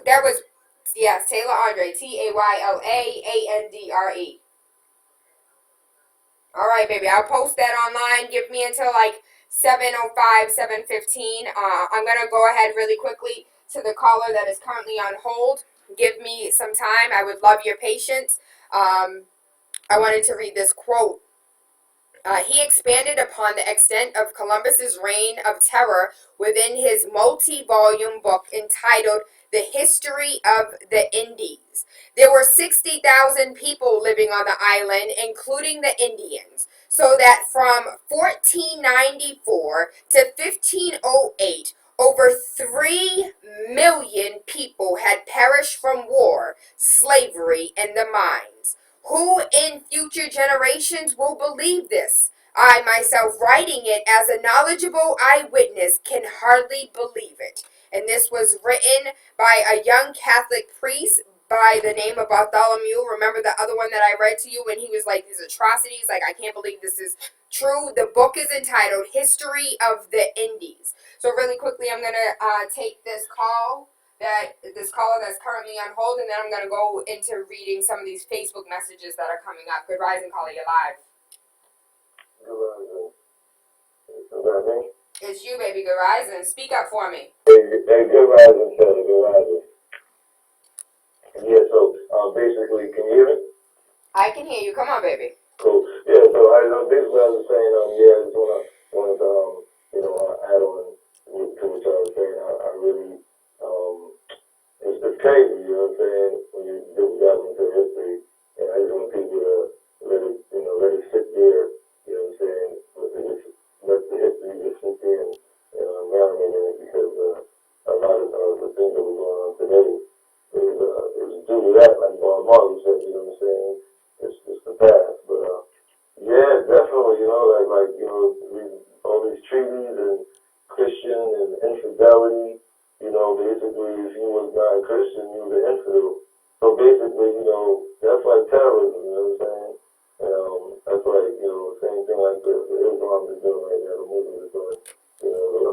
yes, TaylaAndre, TaylaAndre. All right, baby, I'll post that online. Give me until like 7:05, 7:15. I'm gonna go ahead really quickly to the caller that is currently on hold. Give me some time. I would love your patience. I wanted to read this quote. He expanded upon the extent of Columbus's reign of terror within his multi-volume book entitled The History of the Indies. There were 60,000 people living on the island, including the Indians, so that from 1494 to 1508, over 3 million people had perished from war, slavery, and the mines. Who in future generations will believe this? I myself, writing it as a knowledgeable eyewitness, can hardly believe it. And this was written by a young Catholic priest by the name of Bartholomew. Remember the other one that I read to you when he was like, these atrocities, like, I can't believe this is true. The book is entitled History of the Indies. So really quickly, I'm going to take this caller that's currently on hold, and then I'm going to go into reading some of these Facebook messages that are coming up. Good rising, caller, you're live. Good rising. It's you, baby. Good rising. Speak up for me. Hey, good rising, Taylor. Good rising. Yeah, so basically, can you hear me? I can hear you. Come on, baby. Cool. Yeah, so basically I was saying, I just wanted to, add on to what y'all was saying. I really, it's crazy, you know what I'm saying, when you delve into history, and I just want people to let it sit there, you know what I'm saying, let the history just sit there and marinate in it, because a lot of the things that were going on today is due to that, like Bob Marley said, basically, if you was not a Christian, you was an infidel. So basically, that's like terrorism, you know what I'm saying? That's like, same thing like the Islam is doing right now, the Muslims are doing.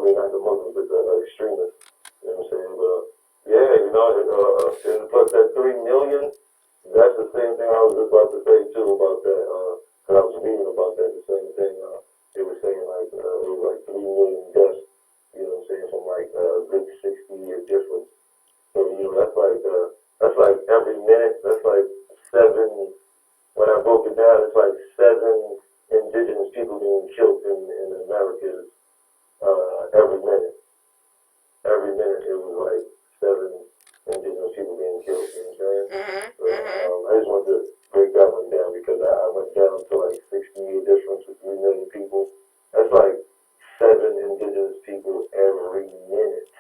Not the Muslims, but the extremists, you know what I'm saying? But, yeah, and plus that 3 million, that's the same thing I was just about to say, too, about that, because I was reading about that, the same thing, they were saying, like, it was like 3 million deaths, you know what I'm saying, from like a good 60-year difference. So, that's like every minute, that's like 7, when I broke it down, it's like 7 indigenous people being killed in America every minute. Every minute it was like 7 indigenous people being killed, you know what I'm saying? I just wanted to break that one down because I went down to like 60-year difference with 3 million people. That's like 7 indigenous people every minute.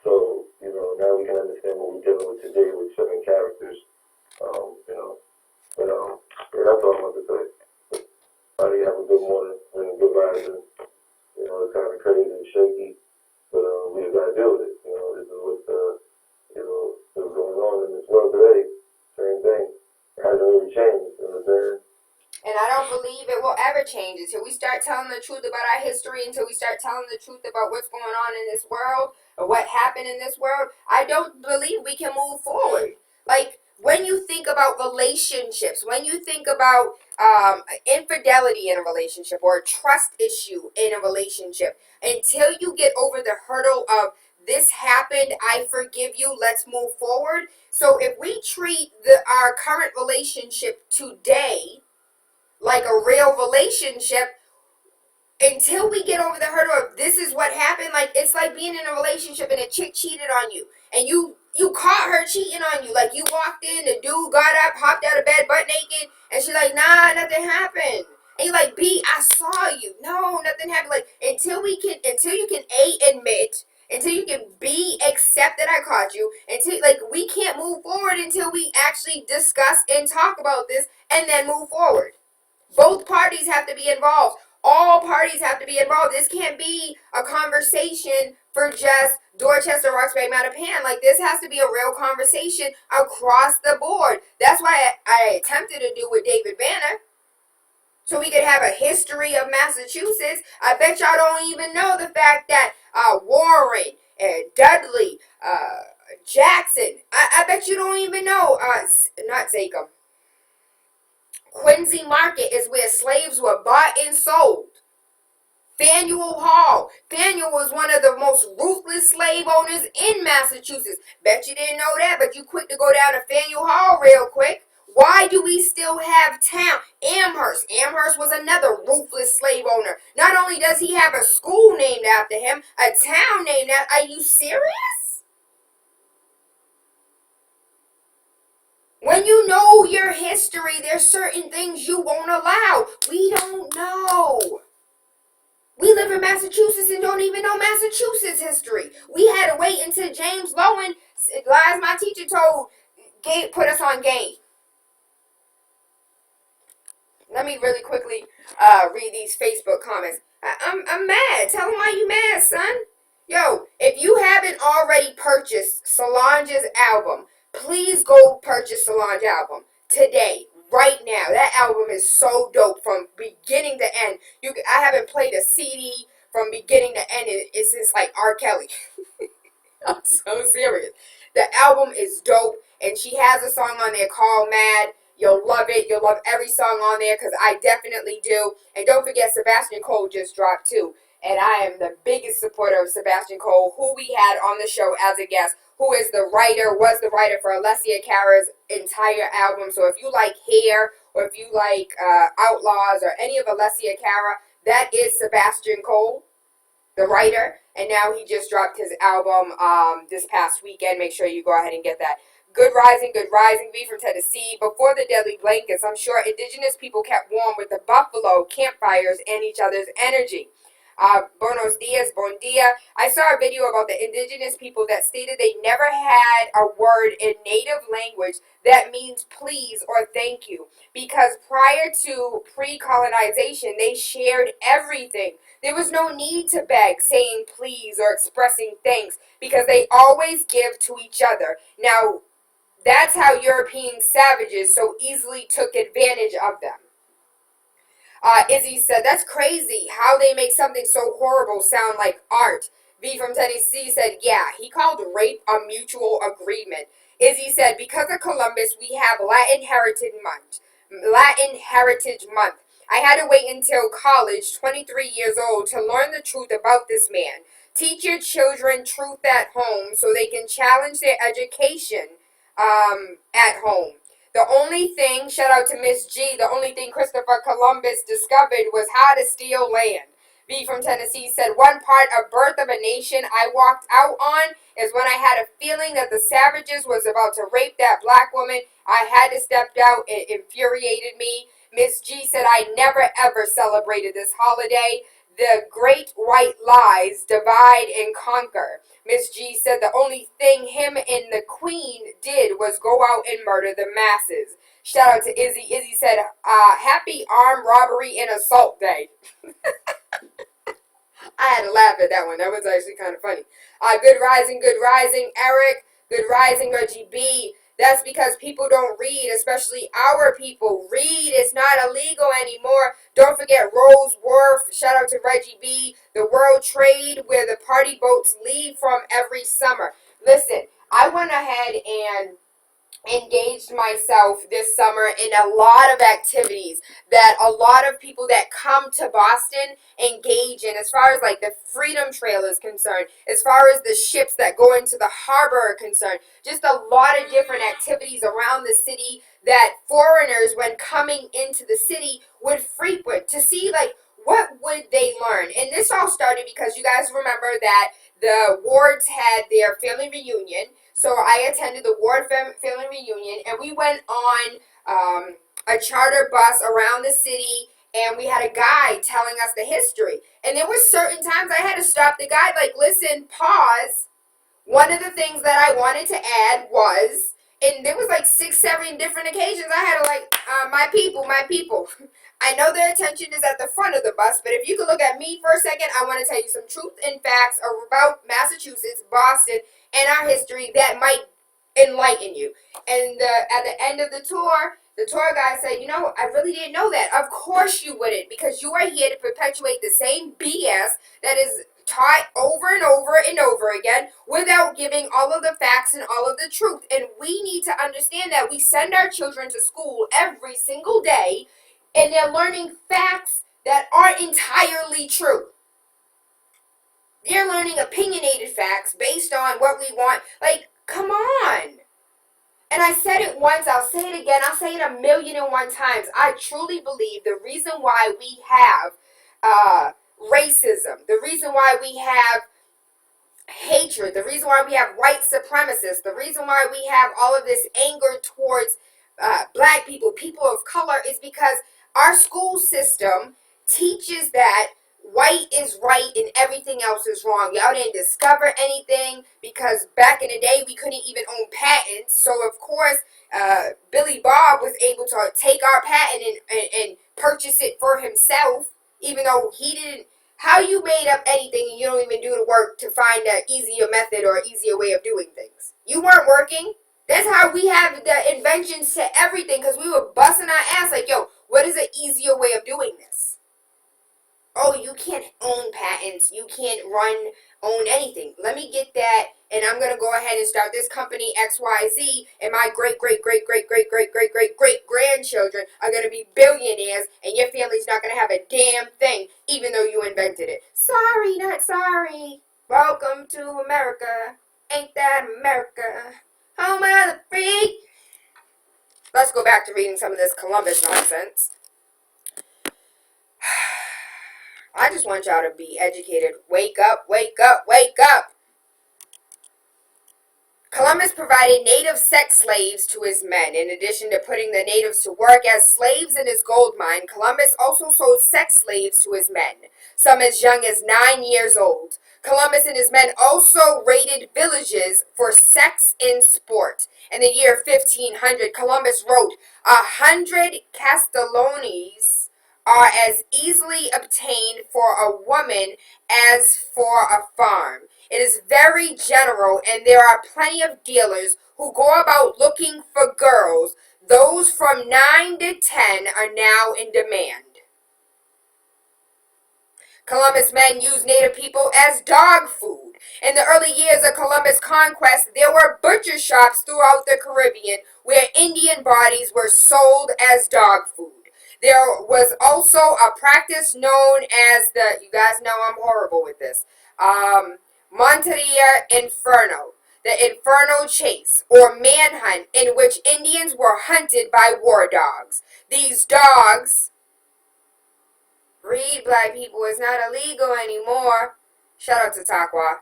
So, now we can understand what we're dealing with today with 7 characters. Yeah, that's all I want to say. How do you have a good morning and a good rising? It's kind of crazy and shaky, but we just gotta deal with it. This is what's going on in this world today. Same thing. It hasn't really changed, you know what I'm saying? And I don't believe it will ever change until we start telling the truth about our history, until we start telling the truth about what's going on in this world or what happened in this world. I don't believe we can move forward. Like, when you think about relationships, when you think about infidelity in a relationship or a trust issue in a relationship, until you get over the hurdle of this happened, I forgive you, let's move forward. So if we treat our current relationship today like a real relationship, until we get over the hurdle of this is what happened, like it's like being in a relationship and a chick cheated on you and you caught her cheating on you. Like, you walked in, the dude got up, hopped out of bed butt naked, and she's like, nah, nothing happened. And you're like, B, I saw you. No, nothing happened. Like, until you can A, admit, until you can B, accept that I caught you, until, like, we can't move forward until we actually discuss and talk about this and then move forward. Both parties have to be involved. All parties have to be involved. This can't be a conversation for just Dorchester, Roxbury, Mattapan. Like, this has to be a real conversation across the board. That's why I attempted to do with DavidBanner, so we could have a history of Massachusetts. I bet y'all don't even know the fact that Warren and Dudley, Jackson, I bet you don't even know, not Zachem, Quincy Market is where slaves were bought and sold. Faneuil Hall. Faneuil was one of the most ruthless slave owners in Massachusetts. Bet you didn't know that, but you quick to go down to Faneuil Hall real quick. Why do we still have town? Amherst. Amherst was another ruthless slave owner. Not only does he have a school named after him, a town named after him. Are you serious? When you know your history, there's certain things you won't allow. We don't know. We live in Massachusetts and don't even know Massachusetts history. We had to wait until James Lowen, lies my teacher told, put us on game. Let me really quickly read these Facebook comments. I'm mad. Tell them why you mad, son. Yo, if you haven't already purchased Solange's album, please go purchase Solange's album today, right now. That album is so dope from beginning to end. I haven't played a CD from beginning to end since like R. Kelly. I'm so serious. The album is dope, and she has a song on there called Mad. You'll love it. You'll love every song on there, because I definitely do. And don't forget, Sebastian Cole just dropped too. And I am the biggest supporter of Sebastian Cole, who we had on the show as a guest, who was the writer for Alessia Cara's entire album. So if you like Hair, or if you like Outlaws, or any of Alessia Cara, that is Sebastian Cole, the writer. And now he just dropped his album this past weekend. Make sure you go ahead and get that. Good rising, V from Tennessee. Before the deadly blankets, I'm sure indigenous people kept warm with the buffalo campfires and each other's energy. Buenos dias, bon dia. I saw a video about the indigenous people that stated they never had a word in native language that means please or thank you, because prior to pre-colonization, they shared everything. There was no need to beg, saying please or expressing thanks, because they always give to each other. Now, that's how European savages so easily took advantage of them. Izzy said, that's crazy how they make something so horrible sound like art. V from Tennessee said, yeah, he called rape a mutual agreement. Izzy said, because of Columbus, we have Latin Heritage Month. Latin Heritage Month. I had to wait until college, 23 years old, to learn the truth about this man. Teach your children truth at home so they can challenge their education at home. The only thing, shout out to Miss G, the only thing Christopher Columbus discovered was how to steal land. B from Tennessee said, one part of Birth of a Nation I walked out on is when I had a feeling that the savages was about to rape that black woman. I had to step out. It infuriated me. Miss G said, I never ever celebrated this holiday. The great white lies divide and conquer. Miss G said the only thing him and the Queen did was go out and murder the masses. Shout out to Izzy. Izzy said, happy armed robbery and assault day. I had to laugh at that one. That was actually kind of funny. Good rising, Eric. Good rising, Reggie B. That's because people don't read, especially our people. Read is not illegal anymore. Don't forget Rose Worth. Shout out to Reggie B. The World Trade, where the party boats leave from every summer. Listen, I went ahead and engaged myself this summer in a lot of activities that a lot of people that come to Boston engage in, as far as like the Freedom Trail is concerned, as far as the ships that go into the harbor are concerned, just a lot of different activities around the city that foreigners, when coming into the city, would frequent to see, like, what would they learn. And this all started because you guys remember that the wards had their family reunion. So I attended the ward family reunion, and we went on a charter bus around the city, and we had a guide telling us the history. And there were certain times I had to stop the guide, like, listen, pause. One of the things that I wanted to add was, and there was like 6-7 different occasions I had to, like, my people. I know their attention is at the front of the bus, but if you could look at me for a second, I want to tell you some truth and facts about Massachusetts, Boston, and our history that might enlighten you. And at the end of the tour guide said, you know, I really didn't know that. Of course you wouldn't, because you are here to perpetuate the same BS that is taught over and over and over again without giving all of the facts and all of the truth. And we need to understand that we send our children to school every single day, and they're learning facts that aren't entirely true. They're learning opinionated facts based on what we want. Like, come on. And I said it once, I'll say it again, I'll say it 1,000,001 times. I truly believe the reason why we have racism, the reason why we have hatred, the reason why we have white supremacists, the reason why we have all of this anger towards black people, people of color, is because our school system teaches that white is right and everything else is wrong. Y'all didn't discover anything, because back in the day we couldn't even own patents. So of course Billy Bob was able to take our patent and purchase it for himself, even though he didn't. How you made up anything and you don't even do the work to find an easier method or easier way of doing things? You weren't working. That's how we have the inventions to everything, because we were busting our ass like, yo, what is an easier way of doing this? Oh, you can't own patents. You can't own anything. Let me get that, and I'm going to go ahead and start this company XYZ, and my great grandchildren are going to be billionaires, and your family's not going to have a damn thing, even though you invented it. Sorry, not sorry. Welcome to America. Ain't that America? Home of the free. Let's go back to reading some of this Columbus nonsense. I just want y'all to be educated. Wake up, wake up, wake up. Columbus provided native sex slaves to his men. In addition to putting the natives to work as slaves in his gold mine, Columbus also sold sex slaves to his men, some as young as 9 years old. Columbus and his men also raided villages for sex and sport. In the year 1500, Columbus wrote, 100 castellones are as easily obtained for a woman as for a farm. It is very general, and there are plenty of dealers who go about looking for girls. Those from 9 to 10 are now in demand. Columbus men used native people as dog food. In the early years of Columbus' conquest, there were butcher shops throughout the Caribbean where Indian bodies were sold as dog food. There was also a practice known as you guys know I'm horrible with this, Monteria Inferno, the Inferno Chase, or manhunt, in which Indians were hunted by war dogs. These dogs, read, black people, is not illegal anymore. Shout out to Takwa.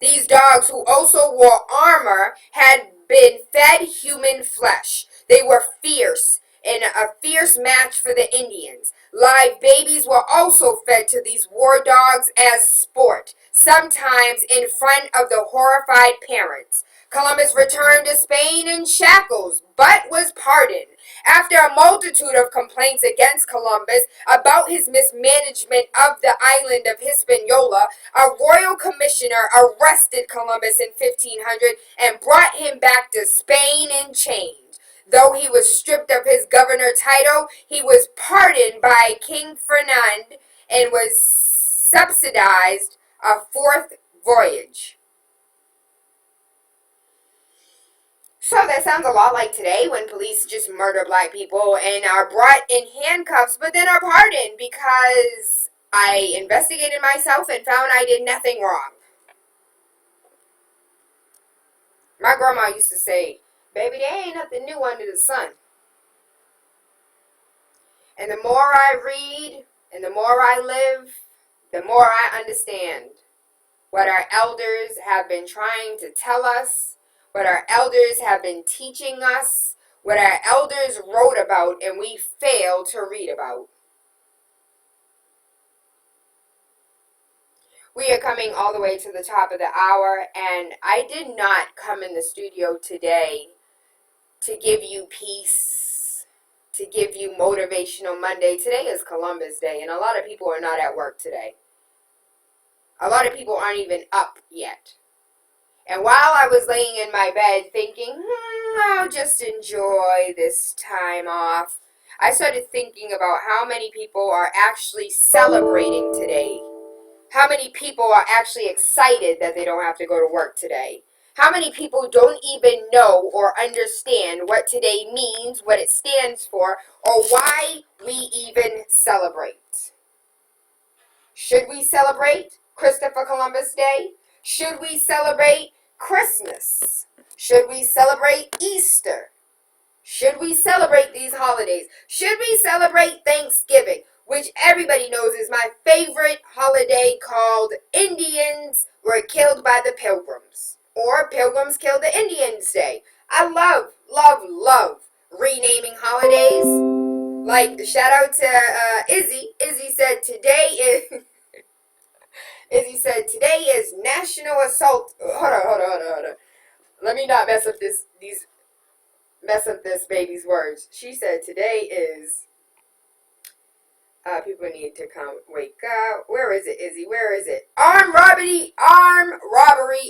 These dogs, who also wore armor, had been fed human flesh. They were fierce and a fierce match for the Indians. Live babies were also fed to these war dogs as sport, sometimes in front of the horrified parents. Columbus returned to Spain in shackles, but was pardoned. After a multitude of complaints against Columbus about his mismanagement of the island of Hispaniola, a royal commissioner arrested Columbus in 1500 and brought him back to Spain in chains. Though he was stripped of his governor title, he was pardoned by King Ferdinand and was subsidized a fourth voyage. So that sounds a lot like today when police just murder black people and are brought in handcuffs but then are pardoned because I investigated myself and found I did nothing wrong. My grandma used to say, baby, there ain't nothing new under the sun. And the more I read and the more I live, the more I understand what our elders have been trying to tell us, what our elders have been teaching us, what our elders wrote about and we fail to read about. We are coming all the way to the top of the hour, and I did not come in the studio today to give you peace, to give you Motivational Monday. Today is Columbus Day, and a lot of people are not at work today. A lot of people aren't even up yet. And while I was laying in my bed thinking, I'll just enjoy this time off, I started thinking about how many people are actually celebrating today. How many people are actually excited that they don't have to go to work today? How many people don't even know or understand what today means, what it stands for, or why we even celebrate? Should we celebrate Christopher Columbus Day? Should we celebrate Christmas? Should we celebrate Easter? Should we celebrate these holidays? Should we celebrate Thanksgiving, which everybody knows is my favorite holiday, called Indians were killed by the Pilgrims, or Pilgrims killed the Indians Day? I love renaming holidays. Like, shout out to Izzy. Izzy said today is National Assault. Hold on. Let me not mess up this baby's words. She said today is people need to come wake up. Where is it, Izzy? Where is it? Armed robbery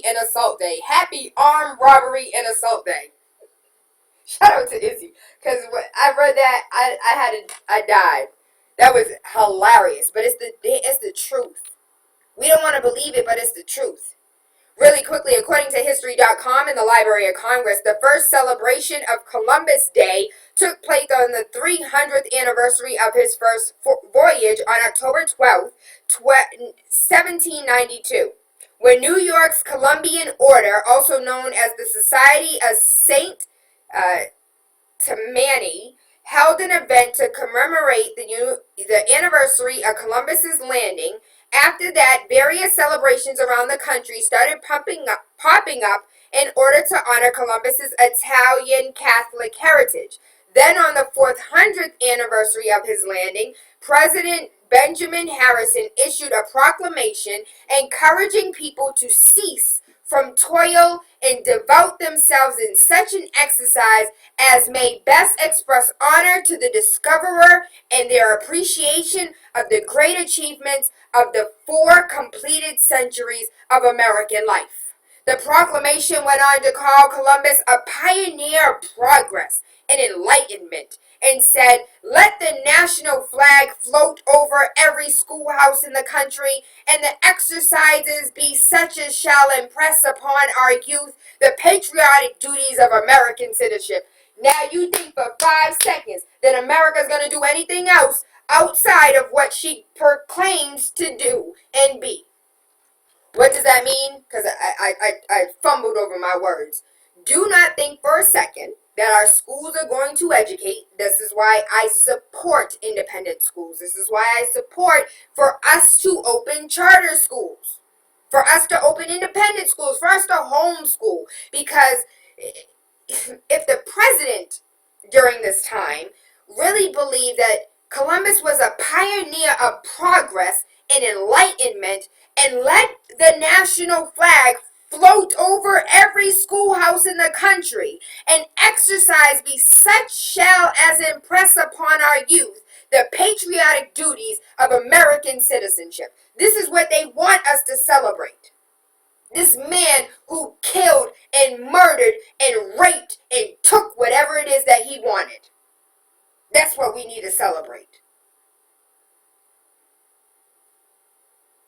and assault day. Happy armed robbery and assault day. Shout out to Izzy, because when I read that, I died. That was hilarious, but it's the truth. We don't want to believe it, but it's the truth. Really quickly, according to History.com and the Library of Congress, the first celebration of Columbus Day took place on the 300th anniversary of his first voyage on October 12th, 1792, when New York's Columbian Order, also known as the Society of Saint Tammany, held an event to commemorate the anniversary of Columbus's landing. After that, various celebrations around the country started popping up in order to honor Columbus's Italian Catholic heritage. Then on the 400th anniversary of his landing, President Benjamin Harrison issued a proclamation encouraging people to cease from toil and devote themselves in such an exercise as may best express honor to the discoverer and their appreciation of the great achievements of the 4 completed centuries of American life. The proclamation went on to call Columbus a pioneer of progress and enlightenment, and said, "Let the national flag float over every schoolhouse in the country, and the exercises be such as shall impress upon our youth the patriotic duties of American citizenship." Now you think for 5 seconds that America's going to do anything else outside of what she proclaims to do and be. What does that mean? Because I fumbled over my words. Do not think for a second that our schools are going to educate. This is why I support independent schools. This is why I support for us to open charter schools, for us to open independent schools, for us to homeschool. Because if the president during this time really believed that Columbus was a pioneer of progress and enlightenment and let the national flag float over every schoolhouse in the country, and exercise be such shall as impress upon our youth the patriotic duties of American citizenship. This is what they want us to celebrate. This man who killed and murdered and raped and took whatever it is that he wanted. That's what we need to celebrate.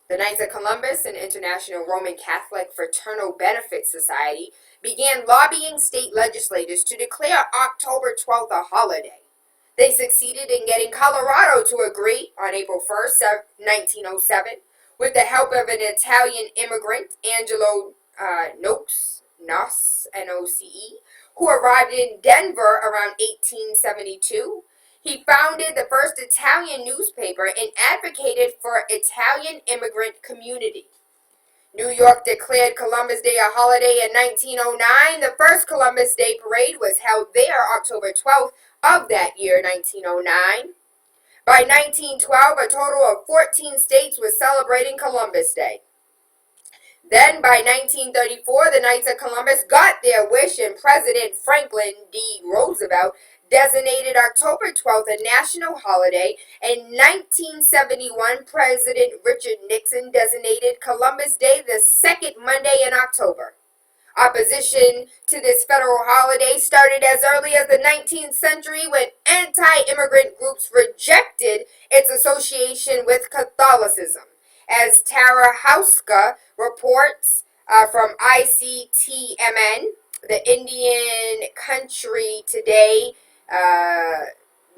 The Knights of Columbus, an international Roman Catholic fraternal benefit society, began lobbying state legislators to declare October 12th a holiday. They succeeded in getting Colorado to agree on April 1st, 1907, with the help of an Italian immigrant, Angelo Noce, N-O-C-E, who arrived in Denver around 1872. He founded the first Italian newspaper and advocated for Italian immigrant community. New York declared Columbus Day a holiday in 1909. The first Columbus Day parade was held there October 12th of that year, 1909. By 1912, a total of 14 states was celebrating Columbus Day. Then, by 1934, the Knights of Columbus got their wish, and President Franklin D. Roosevelt designated October 12th a national holiday. In 1971, President Richard Nixon designated Columbus Day the second Monday in October. Opposition to this federal holiday started as early as the 19th century when anti-immigrant groups rejected its association with Catholicism. As Tara Hauska reports from ICTMN, the Indian Country Today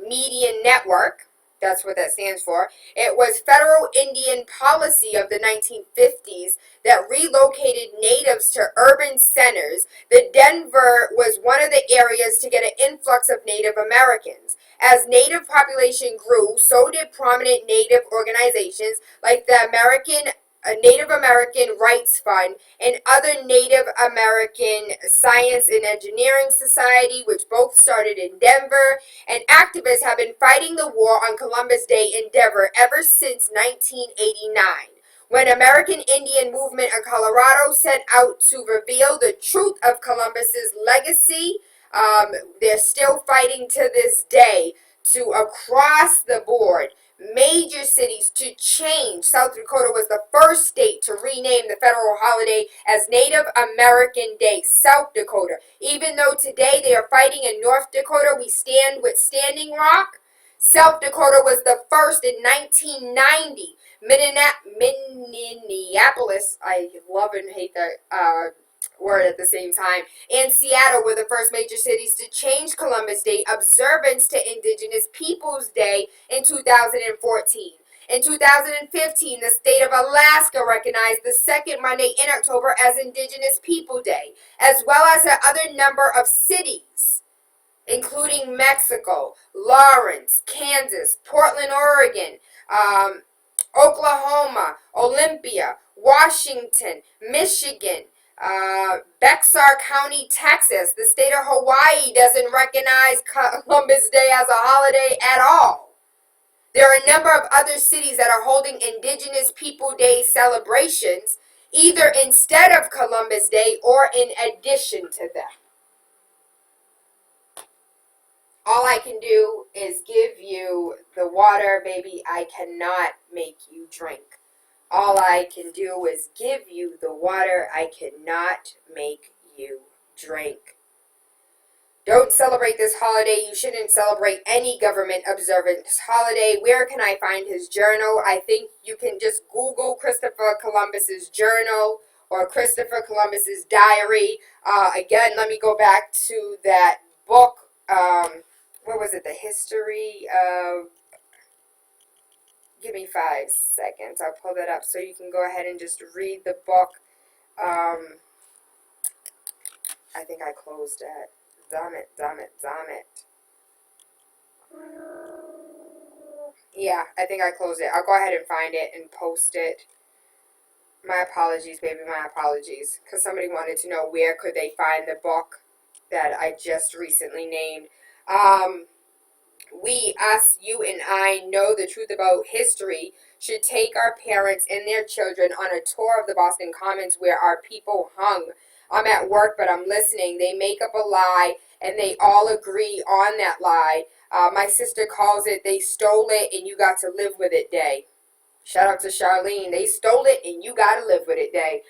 Media Network, that's what that stands for. It was federal Indian policy of the 1950s that relocated natives to urban centers. The Denver was one of the areas to get an influx of Native Americans. As Native population grew, so did prominent Native organizations like the Native American Rights Fund and other Native American Science and Engineering Society, which both started in Denver. And activists have been fighting the war on Columbus Day in Denver ever since 1989. When American Indian movement in Colorado set out to reveal the truth of Columbus's legacy, they're still fighting to this day to, across the board, major cities to change. South Dakota was the first state to rename the federal holiday as Native American Day, South Dakota. Even though today they are fighting in North Dakota, we stand with Standing Rock. South Dakota was the first in 1990. Minneapolis, I love and hate that word at the same time, and Seattle were the first major cities to change Columbus Day observance to Indigenous Peoples Day in 2014. In 2015, the state of Alaska recognized the second Monday in October as Indigenous People Day, as well as another number of cities, including Mexico, Lawrence, Kansas, Portland, Oregon, Oklahoma, Olympia, Washington, Michigan, Bexar County, Texas. The state of Hawaii doesn't recognize Columbus Day as a holiday at all. There are a number of other cities that are holding Indigenous People Day celebrations, either instead of Columbus Day or in addition to them. All I can do is give you the water, baby. I cannot make you drink. All I can do is give you the water. I cannot make you drink. Don't celebrate this holiday. You shouldn't celebrate any government observance holiday. Where can I find his journal? I think you can just Google Christopher Columbus's journal or Christopher Columbus's diary. Again, let me go back to that book. What was it? The history of... Give me 5 seconds. I'll pull that up so you can go ahead and just read the book. I think I closed it. Damn it. Yeah, I think I closed it. I'll go ahead and find it and post it. My apologies, baby, my apologies. Because somebody wanted to know where could they find the book that I just recently named. We, us, you, and I know the truth about history should take our parents and their children on a tour of the Boston Commons where our people hung. I'm at work, but I'm listening. They make up a lie, and they all agree on that lie. My sister calls it, they stole it, and you got to live with it day. Shout out to Charlene. They stole it, and you got to live with it day.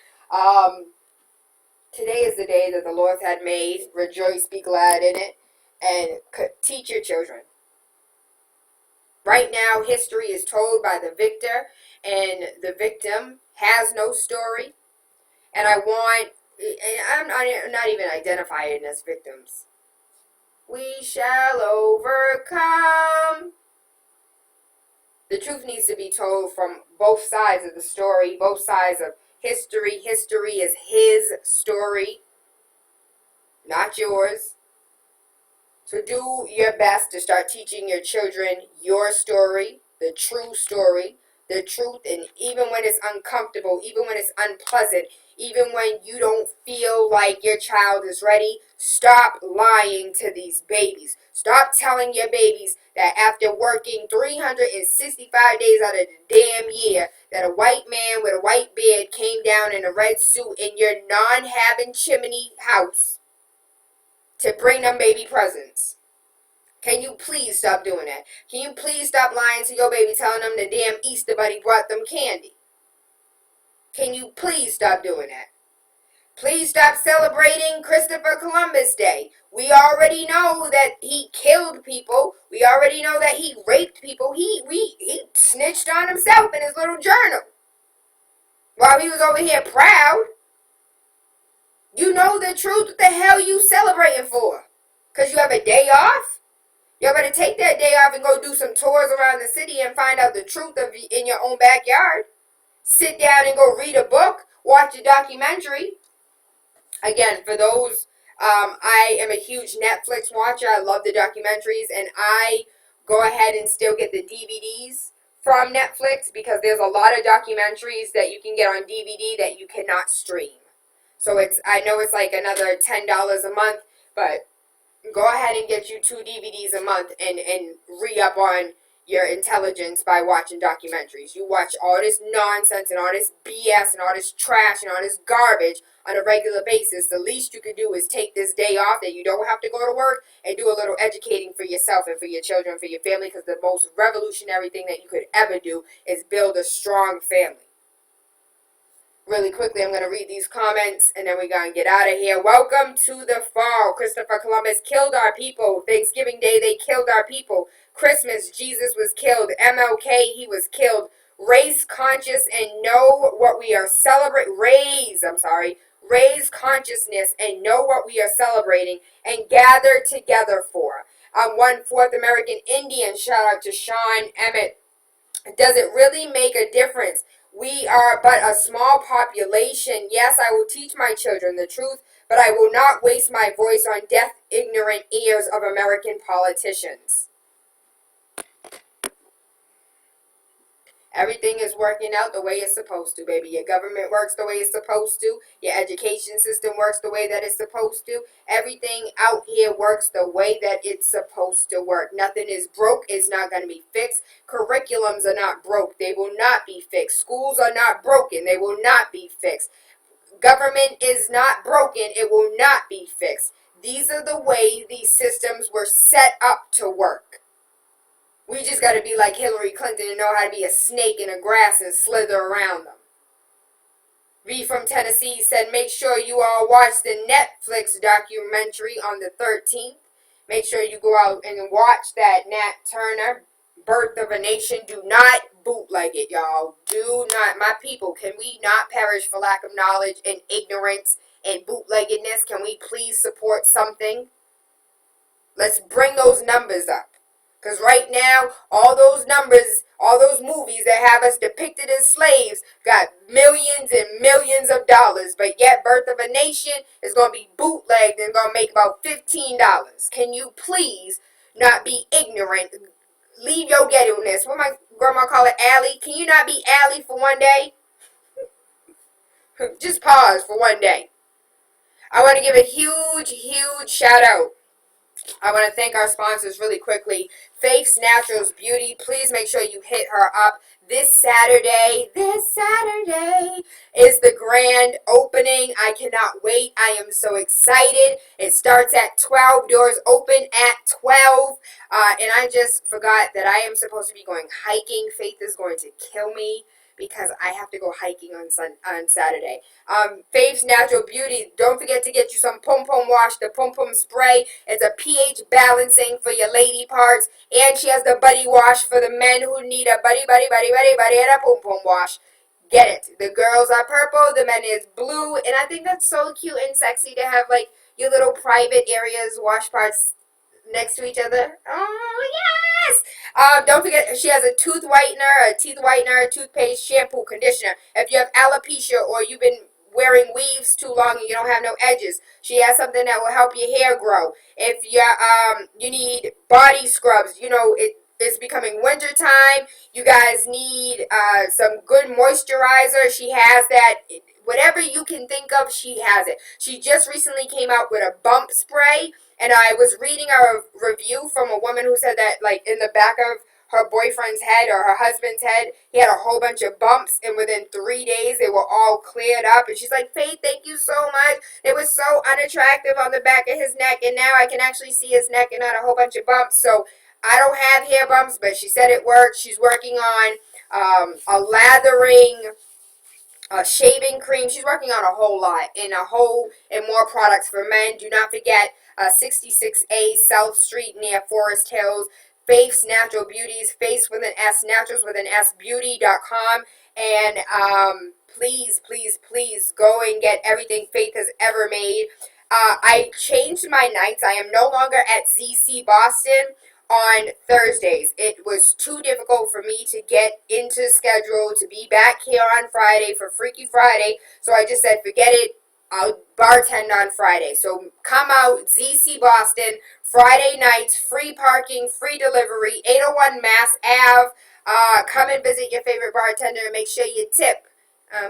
Today is the day that the Lord had made. Rejoice, be glad in it, and teach your children. Right now, history is told by the victor, and the victim has no story. And I'm not even identifying as victims. We shall overcome. The truth needs to be told from both sides of the story, both sides of history. History is his story, not yours. So do your best to start teaching your children your story, the true story, the truth, and even when it's uncomfortable, even when it's unpleasant, even when you don't feel like your child is ready, stop lying to these babies. Stop telling your babies that after working 365 days out of the damn year, that a white man with a white beard came down in a red suit in your non-having chimney house to bring them baby presents. Can you please stop doing that? Can you please stop lying to your baby, telling them the damn Easter bunny brought them candy? Can you please stop doing that? Please stop celebrating Christopher Columbus Day. We already know that he killed people. We already know that he raped people. He snitched on himself in his little journal while he was over here proud. You know the truth. What the hell you celebrating for? Because you have a day off? Y'all better take that day off and go do some tours around the city and find out the truth of in your own backyard. Sit down and go read a book. Watch a documentary. Again, for those, I am a huge Netflix watcher. I love the documentaries, and I go ahead and still get the DVDs from Netflix because there's a lot of documentaries that you can get on DVD that you cannot stream. So I know it's like another $10 a month, but go ahead and get you 2 DVDs a month and re-up on your intelligence by watching documentaries. You watch all this nonsense and all this BS and all this trash and all this garbage on a regular basis. The least you can do is take this day off that you don't have to go to work and do a little educating for yourself and for your children, for your family, because the most revolutionary thing that you could ever do is build a strong family. Really quickly, I'm going to read these comments, and then we're going to get out of here. Welcome to the fall. Christopher Columbus killed our people. Thanksgiving Day, they killed our people. Christmas, Jesus was killed. MLK, he was killed. Race conscious and know what we are celebrating. Raise consciousness and know what we are celebrating and gather together for. I'm one Fourth American Indian. Shout out to Sean Emmett. Does it really make a difference? We are but a small population. Yes, I will teach my children the truth, but I will not waste my voice on deaf, ignorant ears of American politicians. Everything is working out the way it's supposed to, baby. Your government works the way it's supposed to. Your education system works the way that it's supposed to. Everything out here works the way that it's supposed to work. Nothing is broke. It's not going to be fixed. Curriculums are not broke. They will not be fixed. Schools are not broken. They will not be fixed. Government is not broken. It will not be fixed. These are the way these systems were set up to work. We just got to be like Hillary Clinton and know how to be a snake in the grass and slither around them. V from Tennessee said, make sure you all watch the Netflix documentary on the 13th. Make sure you go out and watch that Nat Turner, Birth of a Nation. Do not bootleg it, y'all. Do not. My people, can we not perish for lack of knowledge and ignorance and bootleggedness? Can we please support something? Let's bring those numbers up. Because right now, all those numbers, all those movies that have us depicted as slaves got millions and millions of dollars. But yet, Birth of a Nation is going to be bootlegged and going to make about $15. Can you please not be ignorant? Leave your ghetto-ness. What my grandma call it, alley? Can you not be alley for one day? Just pause for one day. I want to give a huge, huge shout out. I want to thank our sponsors really quickly. Faith's Naturals Beauty. Please make sure you hit her up. This Saturday is the grand opening. I cannot wait. I am so excited. It starts at 12. Doors open at 12. And I just forgot that I am supposed to be going hiking. Faith is going to kill me because I have to go hiking on Saturday. Faith's Natural Beauty. Don't forget to get you some Pum Pum Wash, the Pum Pum Spray. It's a pH balancing for your lady parts. And she has the Buddy Wash for the men who need a buddy, and a Pum Pum Wash. Get it. The girls are purple, the men is blue. And I think that's so cute and sexy to have like your little private areas, wash parts next to each other. Oh, yes! Don't forget, she has a tooth whitener, a teeth whitener, toothpaste, shampoo, conditioner. If you have alopecia or you've been wearing weaves too long and you don't have no edges, she has something that will help your hair grow. If you need body scrubs, you know, it's becoming winter time. You guys need some good moisturizer. She has that. Whatever you can think of, she has it. She just recently came out with a bump spray. And I was reading a review from a woman who said that, like, in the back of her boyfriend's head or her husband's head, he had a whole bunch of bumps, and within 3 days, they were all cleared up. And she's like, Faith, thank you so much. It was so unattractive on the back of his neck, and now I can actually see his neck and not a whole bunch of bumps. So I don't have hair bumps, but she said it worked. She's working on a lathering shaving cream. She's working on a whole lot and more products for men. Do not forget 66A South Street near Forest Hills. Faith's Natural Beauties, Face with an S, Naturals with an S, beauty.com. And please, please, please go and get everything Faith has ever made. I changed my nights. I am no longer at ZC Boston on Thursdays. It was too difficult for me to get into schedule to be back here on Friday for Freaky Friday. So I just said, forget it. I'll bartend on Friday. So come out, ZC Boston, Friday nights, free parking, free delivery, 801 Mass Ave. Come and visit your favorite bartender and make sure you tip.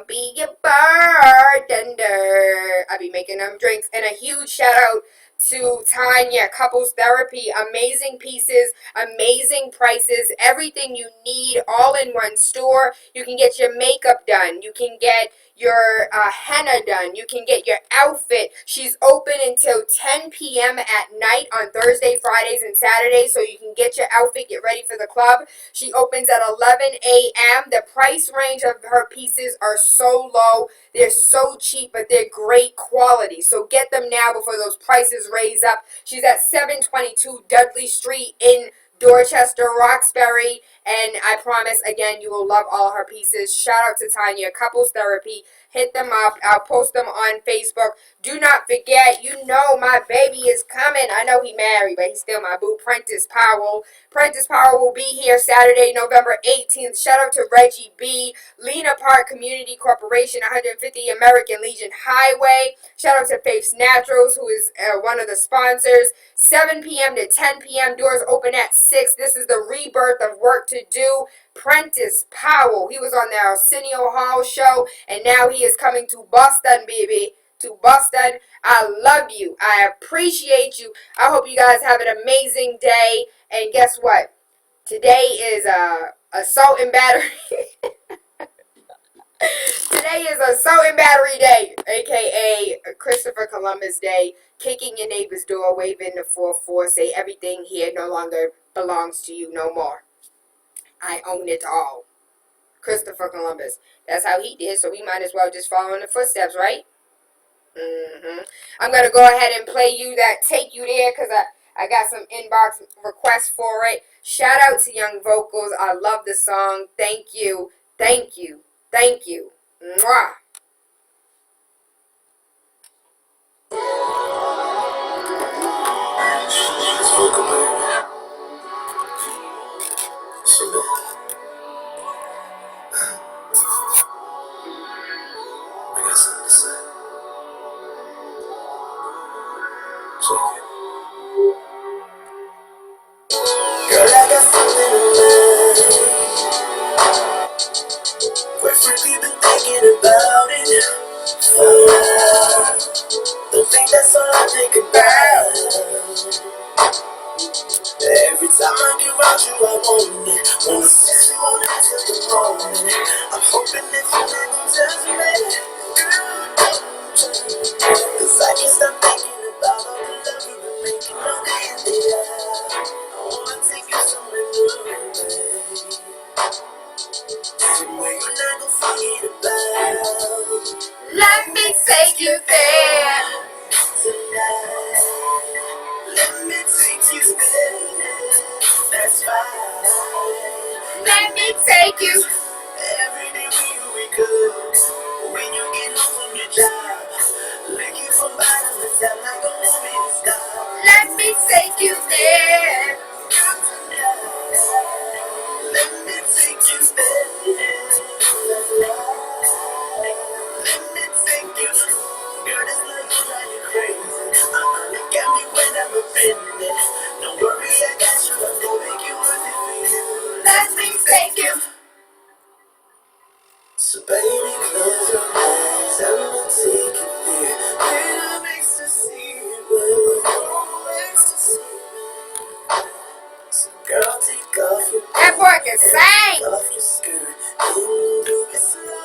Be your bartender. I'll be making them drinks. And a huge shout out to Tanya, Couples Therapy. Amazing pieces, amazing prices, everything you need all in one store. You can get your makeup done. You can get your henna done. You can get your outfit. She's open until 10 p.m. at night on Thursday, Fridays, and Saturdays, so you can get your outfit, get ready for the club. She opens at 11 a.m. The price range of her pieces are so low. They're so cheap, but they're great quality. So get them now before those prices raise up. She's at 722 Dudley Street in Dorchester, Roxbury, and I promise, again, you will love all her pieces. Shout out to Tanya, Couples Therapy. Hit them up. I'll post them on Facebook. Do not forget, you know my baby is coming. I know he married, but he's still my boo, Prentice Powell. Prentice Powell will be here Saturday, November 18th. Shout out to Reggie B. Lena Park Community Corporation, 150 American Legion Highway. Shout out to Faith's Naturals, who is one of the sponsors. 7 p.m. to 10 p.m. Doors open at 6. This is the rebirth of Work to Do. Prentice Powell, he was on the Arsenio Hall show, and now he is coming to Boston, baby. To Boston. I love you. I appreciate you. I hope you guys have an amazing day. And guess what? Today is assault and battery. Today is assault and battery day, aka Christopher Columbus Day. Kicking your neighbor's door, waving the 4-4, say everything here no longer belongs to you no more. I own it all. Christopher Columbus. That's how he did, so we might as well just follow in the footsteps, right? I'm going to go ahead and play you that Take You There because I got some inbox requests for it. Shout out to Young Vocals. I love the song. Thank you. Thank you. Thank you. Mwah. Girl, I got something in mind. We're freaky, been thinking about it for a while. Don't think that's all I think about. Every time I get around you, I want it. Wanna sex you all night till the morning. I'm hoping that you're not gon' judge me, cause I can't stop thinking about all the love you've been making all day and day out. I wanna take you somewhere new, babe. Somewhere you're not gon' forget about. Let me take you there. Tonight, let me take you there. That's fine. Let me take you. Every day we wake up, when you get home from your job, lick you from bottom to top, like don't want me to stop. Let me take you there. Let me take you there. Let me take you. Girl, this love you drive you crazy. Look at me when I'm offended. Don't worry, I got you. I'm gonna make you worth it for you. Let me take you. So baby, close your eyes, I'm gonna take you there. Little ecstasy, little ecstasy. So girl, take off your That coat, boy can sing. take off your skirt, and do it slow.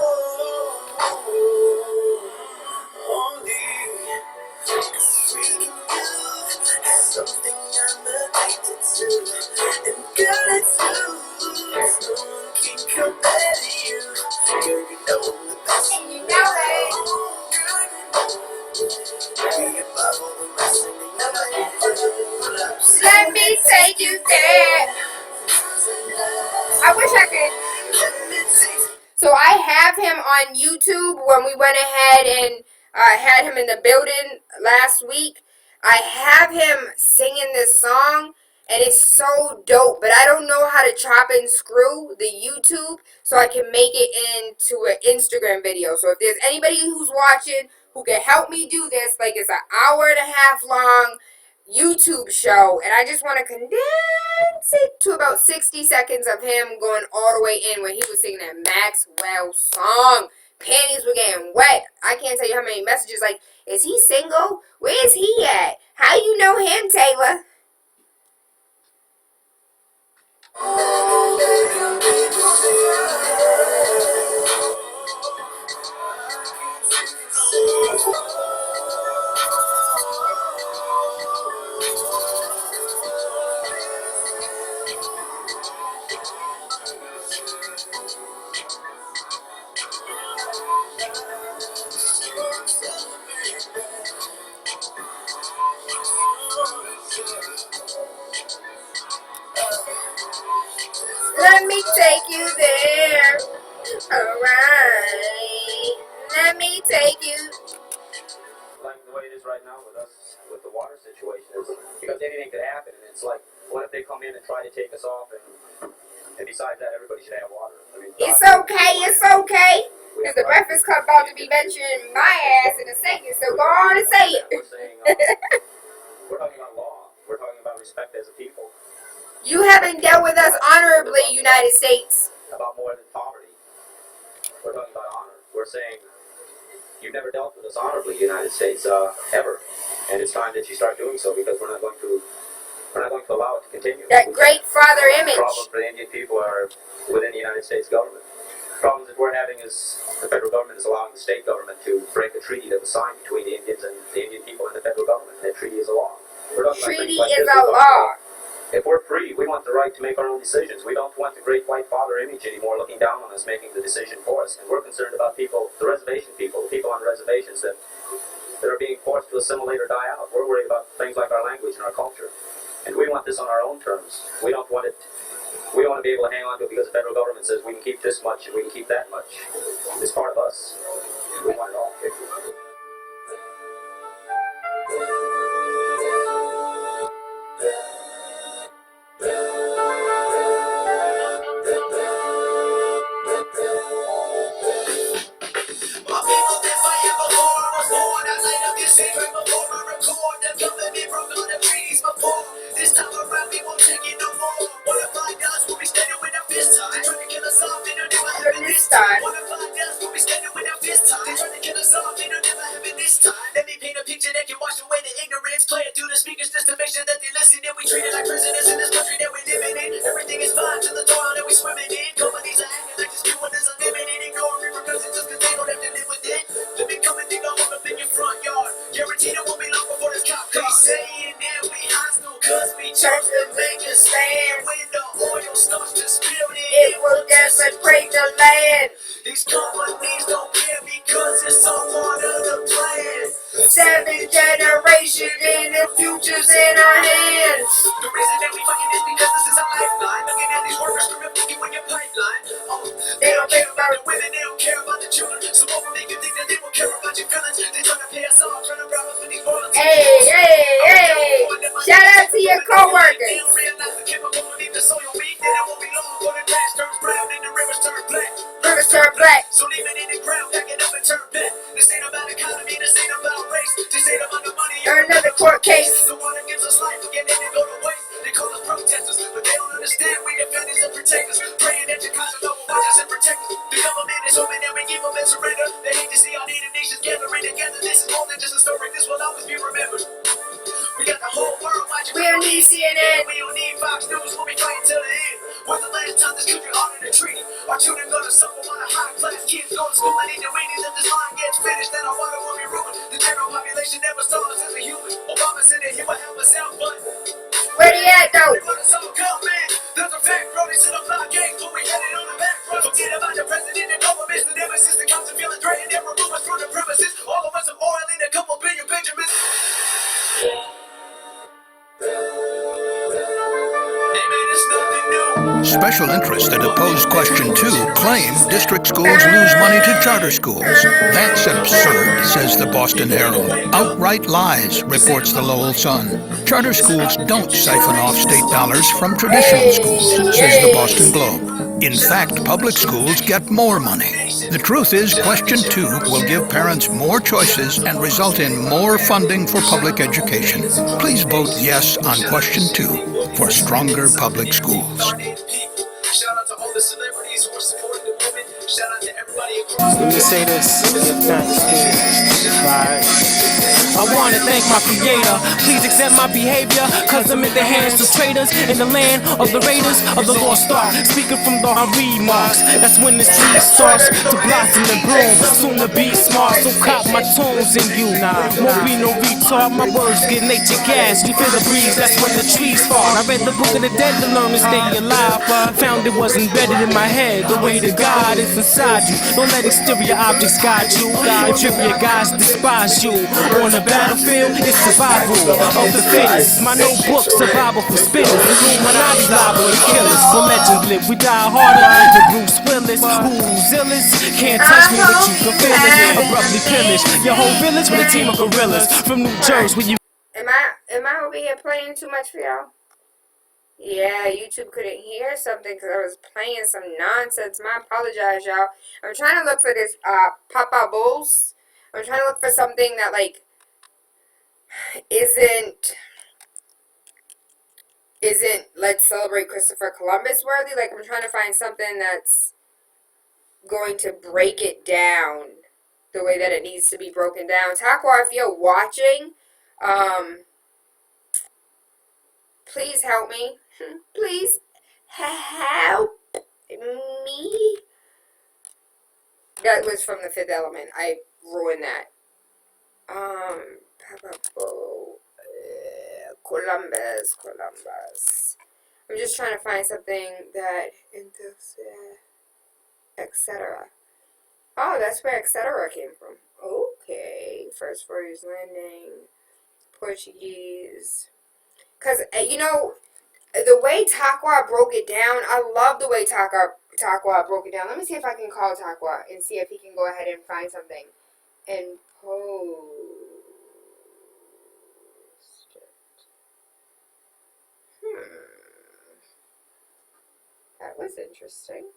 Only, cause freaking you is something I'm addicted to. And girl, it's you, 'cause no one can compare to you. Girl, you know I'm the best. And you know it. Girl, you know we above all the rest, and they know I am. Let me take you there. I wish I could. So I have him on YouTube when we went ahead and had him in the building last week. I have him singing this song, and it's so dope. But I don't know how to chop and screw the YouTube so I can make it into an Instagram video. So if there's anybody who's watching who can help me do this, like it's an hour-and-a-half long YouTube show, and I just want to condense it to about 60 seconds of him going all the way in when he was singing that Maxwell song. Panties were getting wet. I can't tell you how many messages like, is he single? Where is he at? How you know him, Tayla? Let me take you there. Alright. Let me take you. Like the way it is right now with us, with the water situation, is because anything could happen, and it's like, what if they come in and try to take us off, and besides that, everybody should have water. I mean, It's okay, it's okay. Because the Breakfast Club about to be mentioning my ass in a second, so go on and say it. We're saying, we're talking about law. We're talking about respect as a people. You haven't dealt with us honorably, United States. About more than poverty. We're talking about honor. We're saying you've never dealt with us honorably, United States, ever. And it's time that you start doing so, because we're not going to allow it to continue. That great father image. Problems for the Indian people are within the United States government. Problems that we're having is the federal government is allowing the state government to break a treaty that was signed between the Indians and the Indian people and the federal government. That treaty is a law. Treaty is a law. If we're free, we want the right to make our own decisions. We don't want the great white father image anymore looking down on us, making the decision for us. And we're concerned about people, the reservation people, the people on reservations that are being forced to assimilate or die out. We're worried about things like our language and our culture. And we want this on our own terms. We don't want it. We don't want to be able to hang on to it because the federal government says we can keep this much and we can keep that much. It's part of us. We want it all. This time around we won't take it no more. What if I does when we standing with our fists tight? Trying to kill us off, it'll never happen this time. What if I does when we standing with our fists tight? Trying to kill us off, it'll never happen this time. Let me paint a picture that can wash away the ignorance. Play it through the speakers just to make sure that they listen. And we treat it like prisoners in this country that we living in. Everything is fine till the toil that we swimming in. Companies are acting like this one is unlimited. Ignore repercussions just cause they don't have to live with it. Let me come and dig a hole up in your front yard. Guaranteed it won't be long before this cop car. They saying that we hostile cause we chose to make a stand. When the oil starts to spill it will desecrate the land. These companies don't care because it's all part of the plan. 7th generation and the future's in our hands. The reason that we fighting is because this is our lifeline. Looking at these workers screaming you in your pipeline. They don't care about the women, they don't care about the children. So what will make you think that they will care about your feelings? They trying to pay us off, trying to rob us with these royalties. Hey. Shout out to your co-workers. They don't realize the chemical will leave the soil weak. Then it won't be long before the grass turns brown and the rivers turn black. Rivers turn black. So leave it in the ground, pack it up and turn back. This ain't about economy, this ain't about race. This ain't about the money or another court case. The one that gives us life again, then they go to waste. They call us protesters, but they don't understand we defenders and protectors. Praying that your conscience will watch us and protect us. The government is hoping that we give them and surrender. They hate to see our native nations gathering together. This is more than just a story, this will always be remembered. We got the whole world watching. We don't need CNN. We don't need Fox News. We'll be fighting till the end. When's the last time this country honored a treaty? Our children gonna suffer while the high class kids go to school and eat the Wheaties. If this line gets finished, then our water will be ruined. The general population never saw us as a human. Obama said that he would help us out, but where he at though? they want us all come, man. That's a fact, bro. They sit up blockades when we headed on the back road. Forget about the president and governments. The ever since the cops are feeling threatened, they remove us from the premises. All of us have oil in a couple billion Benjamins. Special interests that oppose Question 2 claim district schools lose money to charter schools. That's absurd, says the Boston Herald. Outright lies, reports the Lowell Sun. Charter schools don't siphon off state dollars from traditional schools, says the Boston Globe. In fact, public schools get more money. The truth is, Question 2 will give parents more choices and result in more funding for public education. Please vote yes on Question 2 for stronger public schools. Shout out to all the celebrities who are supporting the movement. Shout out to everybody across the Let me say this. Right. I want to thank my creator. Please accept my behavior, cause I'm in the hands of traitors in the land of the raiders of the lost ark. Speaking from the remarks, that's when the tree starts to blossom and bloom. Soon to be smart, so cop my tunes in you. Won't be no retard, my words get nature gas. You feel the breeze, that's when the trees fall. I read the book of the dead to learn to stay alive. Found it was embedded in my head. The way to God is inside you. Don't let exterior objects guide you. Interior guys despise you. On the battlefield, it's survival of the fittest. My notebook, survival for spitters. Illuminati liable to killers. For legends live, we die harder than Bruce Willis. Who's illest? Can't touch me, but you can feel it. Abruptly pillaged your whole village with a team of gorillas from New Jersey. Where you Am I over here playing too much for y'all? Yeah, YouTube couldn't hear something because I was playing some nonsense. I apologize, y'all. I'm trying to look for this Papa Bulls. I'm trying to look for something that like isn't isn't Let's Celebrate Christopher Columbus worthy. Like, I'm trying to find something that's going to break it down the way that it needs to be broken down. Takwa, if you're watching, please help me. Please help me. That was from The Fifth Element. I ruined that. Columbus. I'm just trying to find something that, etc. Oh, that's where etc. came from. Okay. First Voyage Landing. Portuguese. Because, you know, the way Takwa broke it down, I love the way Takwa broke it down. Let me see if I can call Takwa and see if he can go ahead and find something and post it. That was interesting.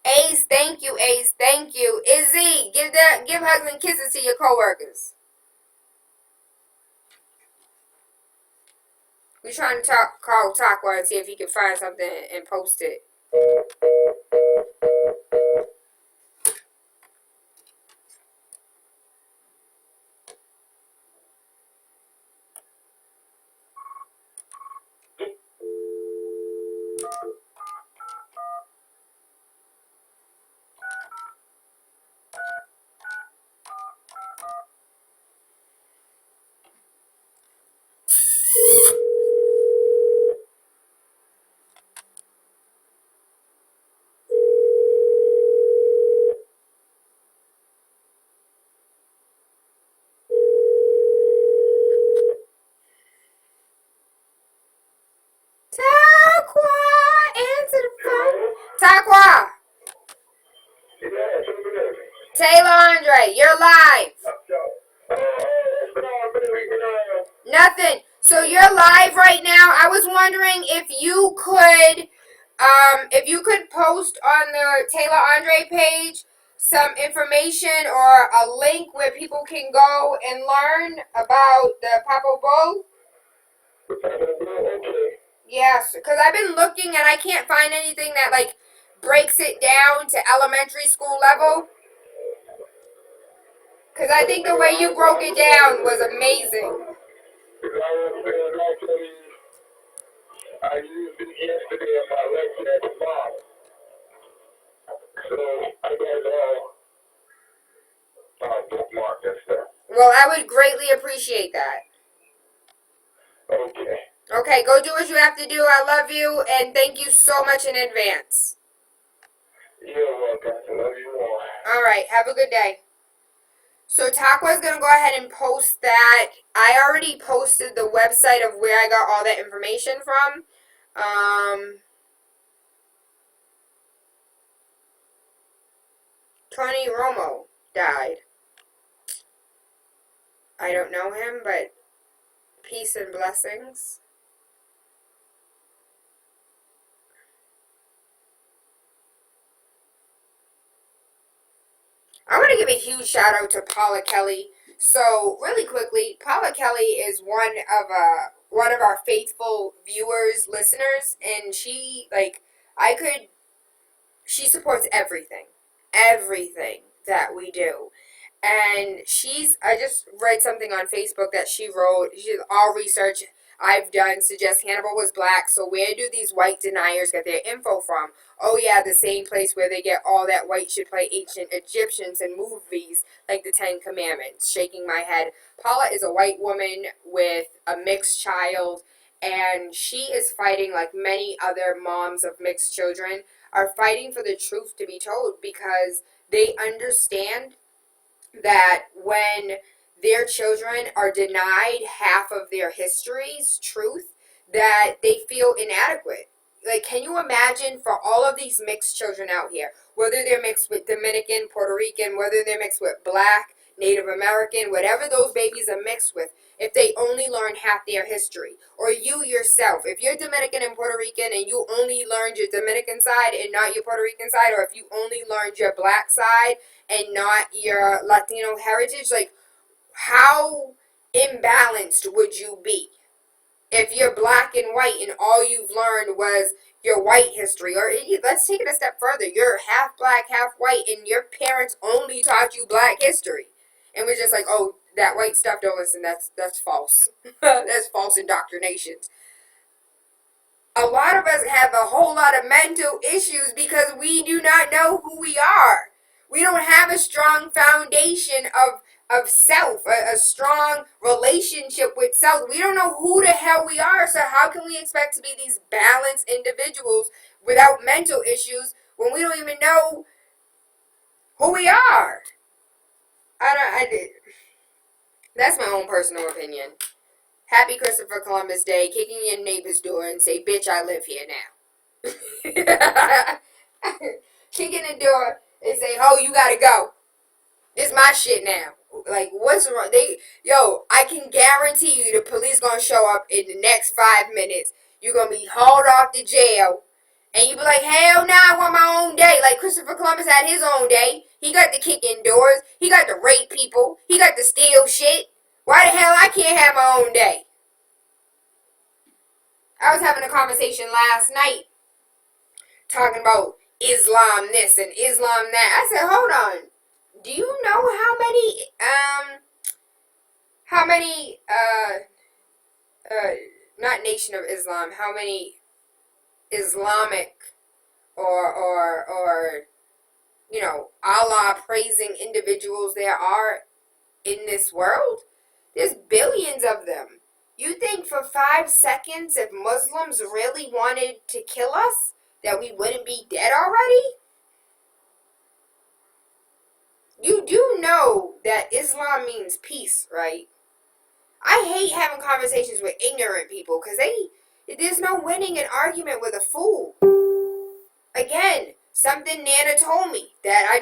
Ace, thank you, Ace, thank you. Izzy, give hugs and kisses to your coworkers. We're trying to call Takwa and see if he can find something and post it. Takwa, answer the phone. Takwa. TaylaAndre, you're live. Nothing. So you're live right now. I was wondering if you could post on the TaylaAndre page some information or a link where people can go and learn about the Papo Bowl. Yes, because I've been looking and I can't find anything that like breaks it down to elementary school level. Because I think the way you broke it down was amazing. I used it yesterday in my lecture at the mall. So I got it all bookmarked and stuff. Well, I would greatly appreciate that. Okay. Okay, go do what you have to do. I love you, and thank you so much in advance. You're welcome. I love you more. All right, have a good day. So Takwa's going to go ahead and post that. I already posted the website of where I got all that information from. Tony Romo died. I don't know him, but peace and blessings. I want to give a huge shout out to Paula Kelly. So really quickly, Paula Kelly is one of our faithful viewers, listeners, and she supports everything that we do. And I just read something on Facebook that she wrote. All research I've done suggests Hannibal was black, so where do these white deniers get their info from? Oh yeah, the same place where they get all that white should play ancient Egyptians in movies like the Ten Commandments. Shaking my head. Paula is a white woman with a mixed child, and she is fighting like many other moms of mixed children are fighting for the truth to be told, because they understand that when their children are denied half of their history's truth, that they feel inadequate. Like, can you imagine for all of these mixed children out here, whether they're mixed with Dominican, Puerto Rican, whether they're mixed with black, Native American, whatever those babies are mixed with, if they only learn half their history. Or you yourself, if you're Dominican and Puerto Rican and you only learned your Dominican side and not your Puerto Rican side, or if you only learned your black side and not your Latino heritage, like, how imbalanced would you be if you're black and white and all you've learned was your white history? Or let's take it a step further, you're half black, half white, and your parents only taught you black history and was just like, oh, that white stuff, don't listen, that's false. That's false indoctrinations. A lot of us have a whole lot of mental issues because we do not know who we are. We don't have a strong foundation of self, a strong relationship with self. We don't know who the hell we are, so how can we expect to be these balanced individuals without mental issues when we don't even know who we are? That's my own personal opinion. Happy Christopher Columbus Day, kicking in neighbor's door and say, bitch, I live here now. Kicking the door and say, oh, you gotta go. It's my shit now. Like, what's wrong? I can guarantee you the police gonna show up in the next 5 minutes. You're gonna be hauled off to jail. And you be like, hell nah, I want my own day. Like Christopher Columbus had his own day. He got to kick in doors. He got to rape people. He got to steal shit. Why the hell I can't have my own day? I was having a conversation last night talking about Islam this and Islam that. I said, hold on. Do you know how many not Nation of Islam, how many Islamic or you know, Allah praising individuals there are in this world? There's billions of them. You think for 5 seconds, if Muslims really wanted to kill us, that we wouldn't be dead already? You do know that Islam means peace, right? I hate having conversations with ignorant people because there's no winning an argument with a fool. Again, something Nana told me that I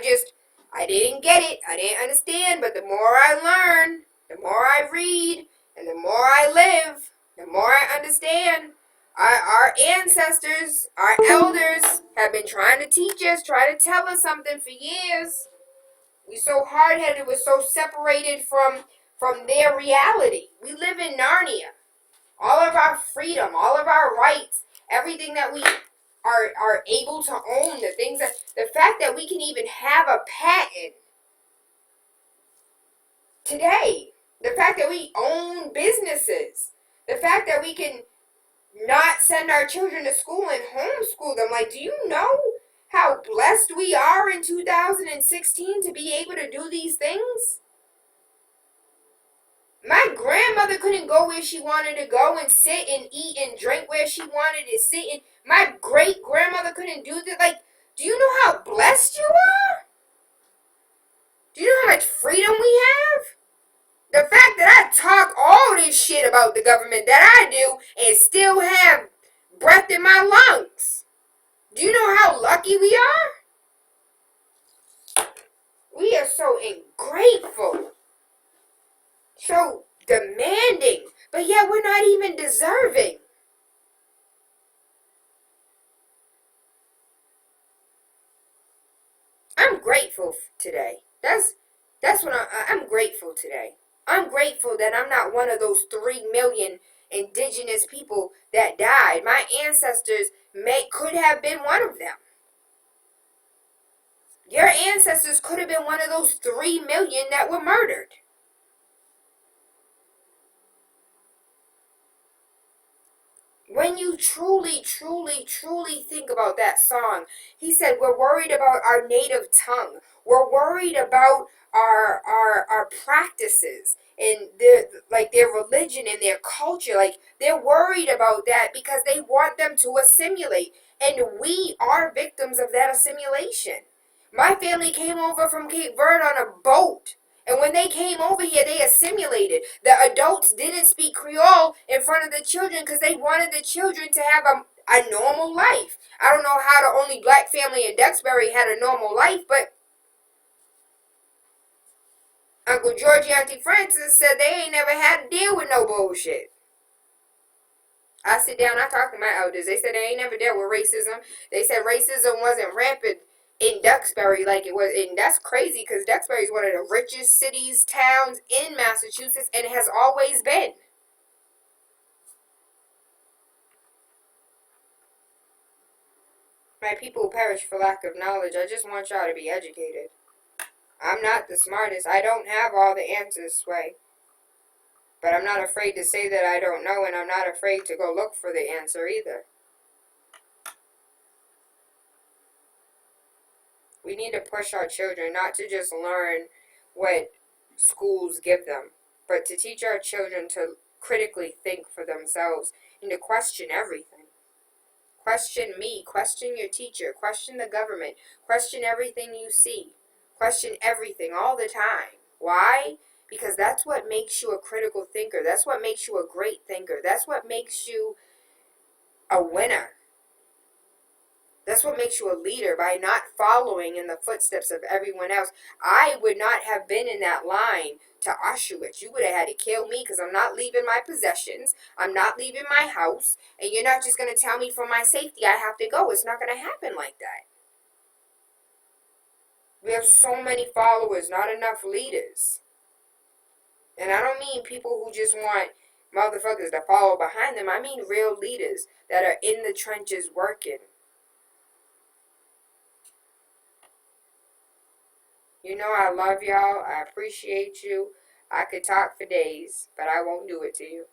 didn't get it, I didn't understand, but the more I learn, the more I read, and the more I live, the more I understand. Our ancestors, our elders have been trying to teach us, trying to tell us something for years. We're so hard-headed, we're so separated from their reality. We live in Narnia. All of our freedom, all of our rights, everything that we are able to own, the fact that we can even have a patent today, the fact that we own businesses, the fact that we can not send our children to school and homeschool them. Like, do you know how blessed we are in 2016 to be able to do these things? My grandmother couldn't go where she wanted to go and sit and eat and drink where she wanted to sit. And my great-grandmother couldn't do that. Like, do you know how blessed you are? Do you know how much freedom we have? The fact that I talk all this shit about the government that I do and still have breath in my lungs. Do you know how lucky we are? We are so ungrateful. So demanding, but yet we're not even deserving. I'm grateful today. That's what I'm grateful today. I'm grateful that I'm not one of those 3 million indigenous people that died. My ancestors could have been one of them. Your ancestors could have been one of those 3 million that were murdered. When you truly, truly, truly think about that song, he said, we're worried about our native tongue. We're worried about our practices and their religion and their culture. Like, they're worried about that because they want them to assimilate. And we are victims of that assimilation. My family came over from Cape Verde on a boat. And when they came over here, they assimilated. The adults didn't speak Creole in front of the children because they wanted the children to have a normal life. I don't know how the only black family in Duxbury had a normal life, but Uncle Georgie, Auntie Francis said they ain't never had to deal with no bullshit. I sit down, I talk to my elders. They said they ain't never dealt with racism. They said racism wasn't rampant in Duxbury like it was. And that's crazy because Duxbury is one of the richest cities, towns in Massachusetts, and it has always been. My people perish for lack of knowledge. I just want y'all to be educated. I'm not the smartest. I don't have all the answers, Sway. But I'm not afraid to say that I don't know, and I'm not afraid to go look for the answer either. We need to push our children not to just learn what schools give them, but to teach our children to critically think for themselves and to question everything. Question me, question your teacher, question the government, question everything you see, question everything all the time. Why? Because that's what makes you a critical thinker. That's what makes you a great thinker. That's what makes you a winner. That's what makes you a leader, by not following in the footsteps of everyone else. I would not have been in that line to Auschwitz. You would have had to kill me because I'm not leaving my possessions. I'm not leaving my house. And you're not just going to tell me for my safety I have to go. It's not going to happen like that. We have so many followers, not enough leaders. And I don't mean people who just want motherfuckers to follow behind them. I mean real leaders that are in the trenches working. You know I love y'all. I appreciate you. I could talk for days, but I won't do it to you.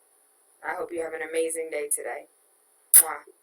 I hope you have an amazing day today. Mwah.